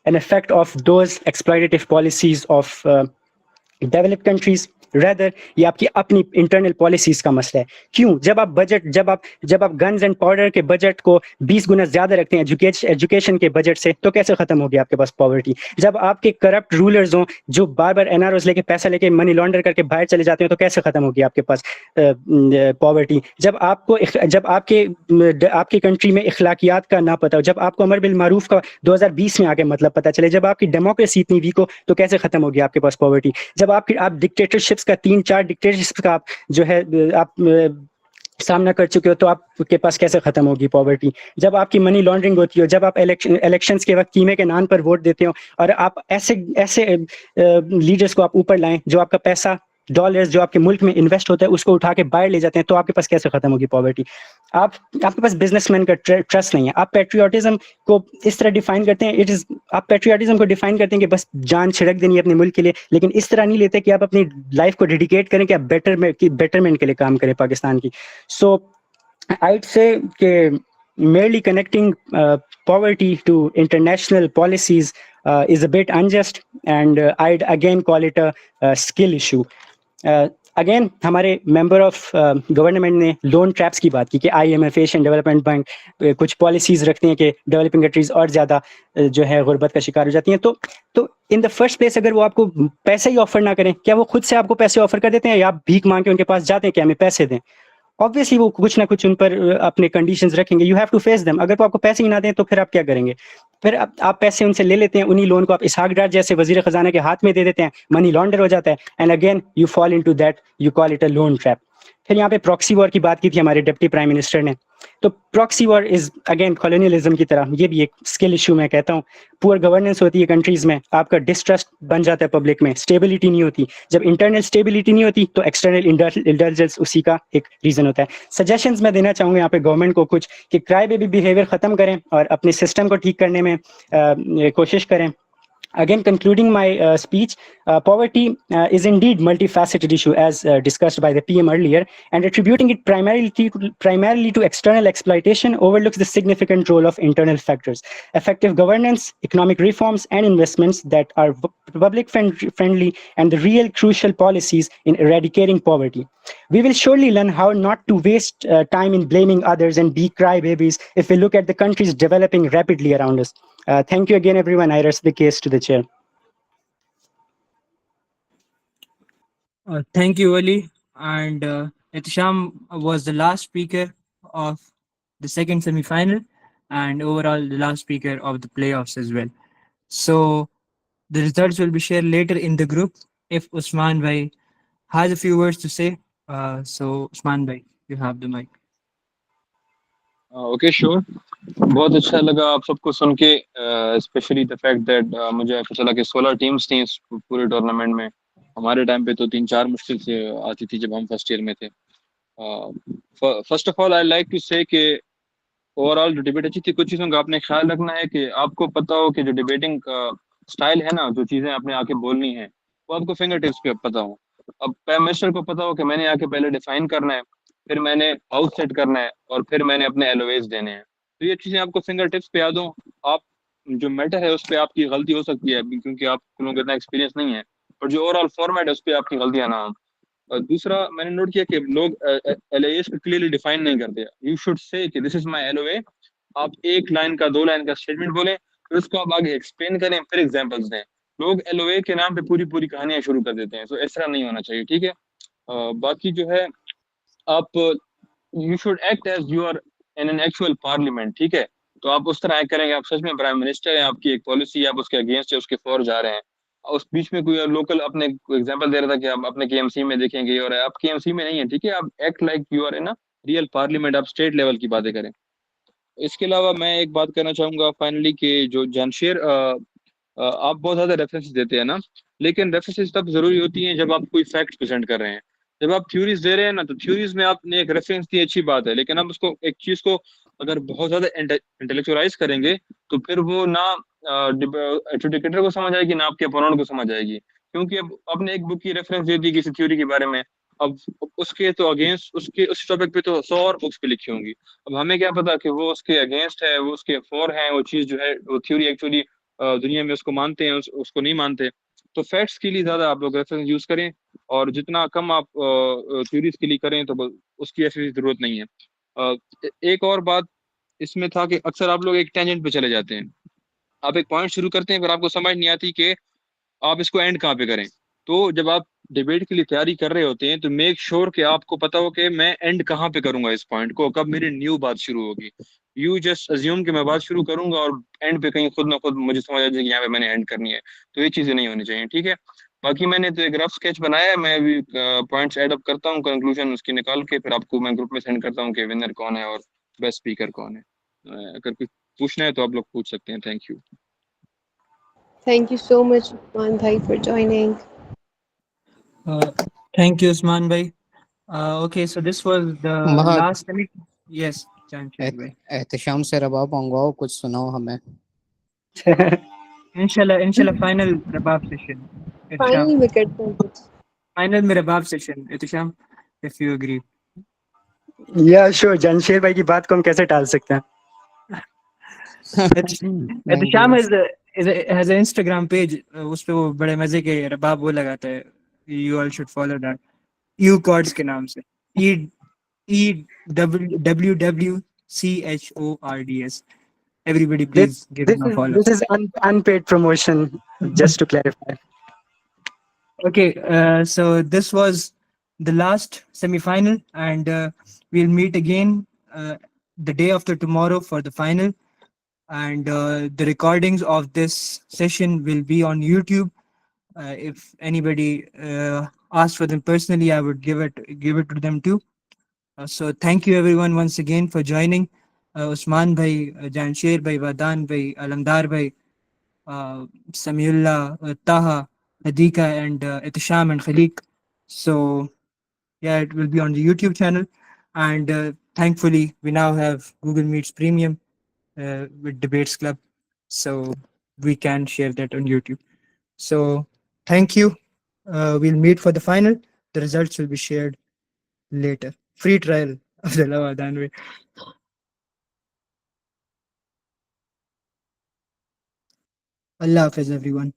K: an effect of those exploitative policies of develop countries. Rather یہ آپ کی اپنی انٹرنل پالیسیز کا مسئلہ ہے. کیوں؟ جب آپ گنز اینڈ پاؤڈر کے بجٹ کو 20 گنا زیادہ رکھتے ہیں ایجوکیشن کے بجٹ سے، تو کیسے ختم ہوگی آپ کے پاس پاورٹی؟ جب آپ کے کرپٹ رولرز ہوں جو بار بار این آر اوز لے کے پیسہ لے کے منی لانڈر کر کے باہر چلے جاتے ہیں، تو کیسے ختم ہوگی آپ کے پاس پاورٹی؟ جب آپ کی کنٹری میں اخلاقیات کا نہ پتہ ہو، جب آپ کو امر بالمعروف کا 2020 میں آ کے مطلب پتہ چلے، جب آپ کی ڈیموکریسی اتنی ویک ہو، تو کیسے ختم ہوگی آپ کے پاس پاورٹی؟ جب آپ ڈکٹیٹرشپس کا 3-4 ڈکٹیٹرشپس کا آپ جو ہے آپ سامنا کر چکے ہو، تو آپ کے پاس کیسے ختم ہوگی پاورٹی؟ جب آپ کی منی لانڈرنگ ہوتی ہو، جب آپ الیکشنز کے وقت قیمے کے نام پر ووٹ دیتے ہو، اور آپ ایسے لیڈرز کو آپ اوپر لائیں جو آپ کا پیسہ ڈالرز جو آپ کے ملک میں انویسٹ ہوتا ہے اس کو اٹھا کے باہر لے جاتے ہیں، تو آپ کے پاس کیسے ختم ہوگی پاورٹی؟ آپ کے پاس بزنس مین کا ٹرسٹ نہیں ہے. آپ پیٹریوٹزم کو اس طرح ڈیفائن کرتے ہیں، آپ پیٹریوٹزم کو ڈیفائن کرتے ہیں کہ بس جان چھڑک دینی ہے اپنے ملک کے لیے، لیکن اس طرح نہیں لیتے کہ آپ اپنی لائف کو ڈیڈیکیٹ کریں کہ آپ بیٹرمنٹ کے لیے کام کریں پاکستان کی. سو I'd say کہ merely connecting poverty to international policies is a bit unjust, and I'd again call it a skill issue. Again ہمارے ممبر آف گورنمنٹ نے لون ٹریپس کی بات کی کہ I M F, Asian Development Bank کچھ policies رکھتے ہیں کہ ڈیولپنگ کنٹریز اور زیادہ جو ہے غربت کا شکار ہو جاتی ہیں. تو ان دا فرسٹ پلیس اگر وہ آپ کو پیسے ہی آفر نہ کریں، کیا وہ خود سے آپ کو پیسے آفر کر دیتے ہیں، یا آپ بھیک مانگ کے ان کے پاس جاتے ہیں کہ ہمیں پیسے دیں؟ obviously وہ کچھ نہ کچھ ان پر اپنے کنڈیشنز رکھیں گے. You have to face them. اگر وہ آپ کو پیسے ہی نہ دیں تو پھر آپ کیا کریں گے؟ پھر آپ پیسے ان سے لے لیتے ہیں، انہی لون کو آپ اسحاق ڈار جیسے وزیر خزانہ کے ہاتھ میں دے دیتے ہیں، منی لانڈر ہو جاتا ہے، and again you fall into that, you call it a loan trap. پھر یہاں پہ پراکسی وار کی بات کی تھی ہمارے ڈپٹی پرائم منسٹر نے. تو proxy war is again colonialism کی طرح، یہ بھی ایک اسکل ایشو میں کہتا ہوں. پور گورننس ہوتی ہے کنٹریز میں، آپ کا ڈسٹرسٹ بن جاتا ہے پبلک میں، اسٹیبلٹی نہیں ہوتی. جب انٹرنل اسٹیبلٹی نہیں ہوتی تو ایکسٹرنل انٹیلیجنس اسی کا ایک ریزن ہوتا ہے. سجیشنز میں دینا چاہوں گا یہاں پہ گورنمنٹ کو کچھ، کہ کرائے بیبی بیہیویئر ختم کریں اور اپنے سسٹم کو ٹھیک کرنے میں کوشش کریں. Again, concluding my speech, poverty is indeed multifaceted issue as discussed by the PM earlier, and attributing it primarily to external exploitation overlooks the significant role of internal factors. Effective governance, economic reforms, and investments that are public friendly and the real crucial policies in eradicating poverty. We will surely learn how not to waste time in blaming others and be crybabies if we look at the countries developing rapidly around us. Thank you again, everyone. I rest the case to the chair.
A: Thank you, Ali. And Ihtisham was the last speaker of the second semi-final, and overall the last speaker of the playoffs as well. So the results will be shared later in the group. If Usman bhai has a few words to say, so Usman bhai, you have the mic.
D: Okay sure. بہت اچھا لگا آپ سب کو سن کے، especially the fact that مجھے پتہ چلا کہ 16 ٹیمس تھیں اس پورے ٹورنامنٹ میں. ہمارے ٹائم پہ تو 3-4 مشکل سے آتی تھی جب ہم فرسٹ ایئر میں تھے. First of all I like to say کہ اوور آل جو ڈبیٹ اچھی تھی. کچھ چیزوں کا آپ نے خیال رکھنا ہے کہ آپ کو پتہ ہو کہ جو ڈبیٹنگ کا اسٹائل ہے نا، جو چیزیں آپ نے آ کے بولنی ہیں وہ آپ کو فنگر ٹپس پہ پتہ ہو. اب پرائم منسٹر کو پتہ ہو کہ میں نے آ کے پہلے ڈیفائن کرنا ہے، پھر میں نے ہاؤس سیٹ کرنا ہے، اور پھر میں نے اپنے ایل او ایز دینے ہیں. تو یہ چیزیں آپ کو فنگر ٹپس پہ یاد ہوں. آپ جو میٹر ہے اس پہ آپ کی غلطی ہو سکتی ہے کیونکہ آپ لوگوں کو اتنا ایکسپیرینس نہیں ہے، اور جو اوور آل فارمیٹ ہے اس پہ آپ کی غلطیاں نہ ہوں. دوسرا میں نے نوٹ کیا کہ لوگ ایل اے ایس کو کلیئرلی ڈیفائن نہیں کرتے. یو شوڈ سے کہ دس از مائی ایل او اے. آپ ایک لائن کا 2 لائن کا اسٹیٹمنٹ بولیں، پھر اس کو آپ آگے ایکسپلین کریں، پھر ایگزامپلس دیں. لوگ ایل او اے کے نام پہ پوری کہانیاں شروع کر دیتے ہیں. سو اس طرح نہیں ہونا چاہیے، ٹھیک ہے. باقی جو ہے آپ you should act as you are in an actual parliament, ٹھیک ہے. تو آپ اس طرح ایکٹ کریں گے آپ سچ میں پرائم منسٹر ہیں، آپ کی ایک پالیسی آپ اس کے اگینسٹ ہے، اس کے فور جا رہے ہیں.
L: اس بیچ میں کوئی لوکل اپنے ایگزامپل دے رہا تھا کہ آپ اپنے کے ایم سی میں دیکھیں گے اور آپ کے ایم سی میں نہیں ہے، ٹھیک ہے، آپ act like you are in real parliament, آپ اسٹیٹ لیول کی باتیں کریں. اس کے علاوہ میں ایک بات کرنا چاہوں گا فائنلی کہ جو جانشیر آپ بہت زیادہ ریفرنس دیتے ہیں نا، لیکن ریفرنسز تب ضروری ہوتی ہیں جب آپ کوئی فیکٹ پریزنٹ کر رہے ہیں. جب آپ تھیوریز دے رہے ہیں نا، تو تھیوریز میں آپ نے ایک ریفرنس دی، اچھی بات ہے، لیکن آپ اس کو ایک چیز کو اگر بہت زیادہ انٹلیکچوائز کریں گے تو پھر وہ نہ ایڈجوکیٹر کو سمجھ آئے گی، نہ آپ کے اپوننٹ کو سمجھ آئے گی. کیونکہ اب آپ نے ایک بک کی ریفرنس دے دی کسی تھیوری کے بارے میں، اب اس کے تو اگینسٹ اس ٹاپک پہ تو 100 اور بکس پہ لکھی ہوں گی. اب ہمیں کیا پتا کہ وہ اس کے اگینسٹ ہے، وہ اس کے فور ہے، وہ چیز جو ہے وہ تھیوری ایکچولی دنیا میں اس کو مانتے ہیں، اس کو نہیں مانتے. تو فیکٹس کے لیے زیادہ آپ لوگ ریفرنس یوز کریں، اور جتنا کم آپ تھیوریز کے لیے کریں تو اس کی ایسی ضرورت نہیں ہے. ایک اور بات اس میں تھا کہ اکثر آپ لوگ ایک ٹینجنٹ پہ چلے جاتے ہیں. آپ ایک پوائنٹ شروع کرتے ہیں، پھر آپ کو سمجھ نہیں آتی کہ آپ اس کو اینڈ کہاں پہ کریں. تو جب آپ ڈیبیٹ کے لیے تیاری کر رہے ہوتے ہیں تو میک شور کہ آپ کو پتا ہو کہ میں اینڈ کہاں پہ کروں گا اس پوائنٹ کو، کب میری نیو بات شروع ہوگی. یو جسٹ ازیوم کہ میں بات شروع کروں گا اور اینڈ پہ کہیں خود نہ خود مجھے سمجھ آ جائے کہ یہاں پہ میں نے اینڈ کرنی ہے. تو یہ چیزیں نہیں ہونی چاہیے، ٹھیک ہے. باقی میں نے تو ایک رف اسکیچ بنایا ہے، میں ابھی پوائنٹس ایڈ اپ کرتا ہوں، کنکلوژن اس کی نکال کے پھر آپ کو میں گروپ میں سینڈ کرتا ہوں کہ ونر کون ہے اور بیسٹ اسپیکر کون ہے. اگر کچھ پوچھنا ہے تو آپ لوگ پوچھ سکتے ہیں. Thank you.
B: Thank you so much, Man Bhai, for joining.
A: Thank you, Usman bhai. Okay, so this was the
E: مہد،
A: last yes, Janshir bhai.
E: Ehtisham سے رباب منگواؤ، کچھ سناؤ ہمیں.
A: Inshallah, final rabab session. Ihtisham.
B: Final wicket point.
A: Final mein rabab session. Ihtisham, if you agree.
K: یا شور جانشیر بھائی کی بات کو ہم کیسے ٹال سکتے ہیں.
E: Thank
A: Ihtisham
E: you.
A: has an Instagram page. اس پہ وہ بڑے مزے کے رباب وہ لگاتا ہے. You all should follow that. U chords کے نام سے. EWWCHORDS. Everybody,
K: This,
A: please give
K: this
A: him a
K: is
A: follow.
K: this is unpaid promotion, just to clarify.
A: Okay, so this was the last semi-final, and we'll meet again the day after tomorrow for the final. And the recordings of this session will be on YouTube. If anybody asks for them personally, I would give it to them too. So thank you everyone once again for joining. Usman bhai, Janshir bhai, Vadan bhai, Alamdar bhai, Samiullah, Taha, Hadika, and Itisham and Khalik. So yeah, it will be on the YouTube channel, and thankfully we now have Google Meets Premium with Debates Club, so we can share that on YouTube. So thank you. We'll meet for the final. The results will be shared later. Free trial of the Lavadan way. Allah Hafiz, everyone.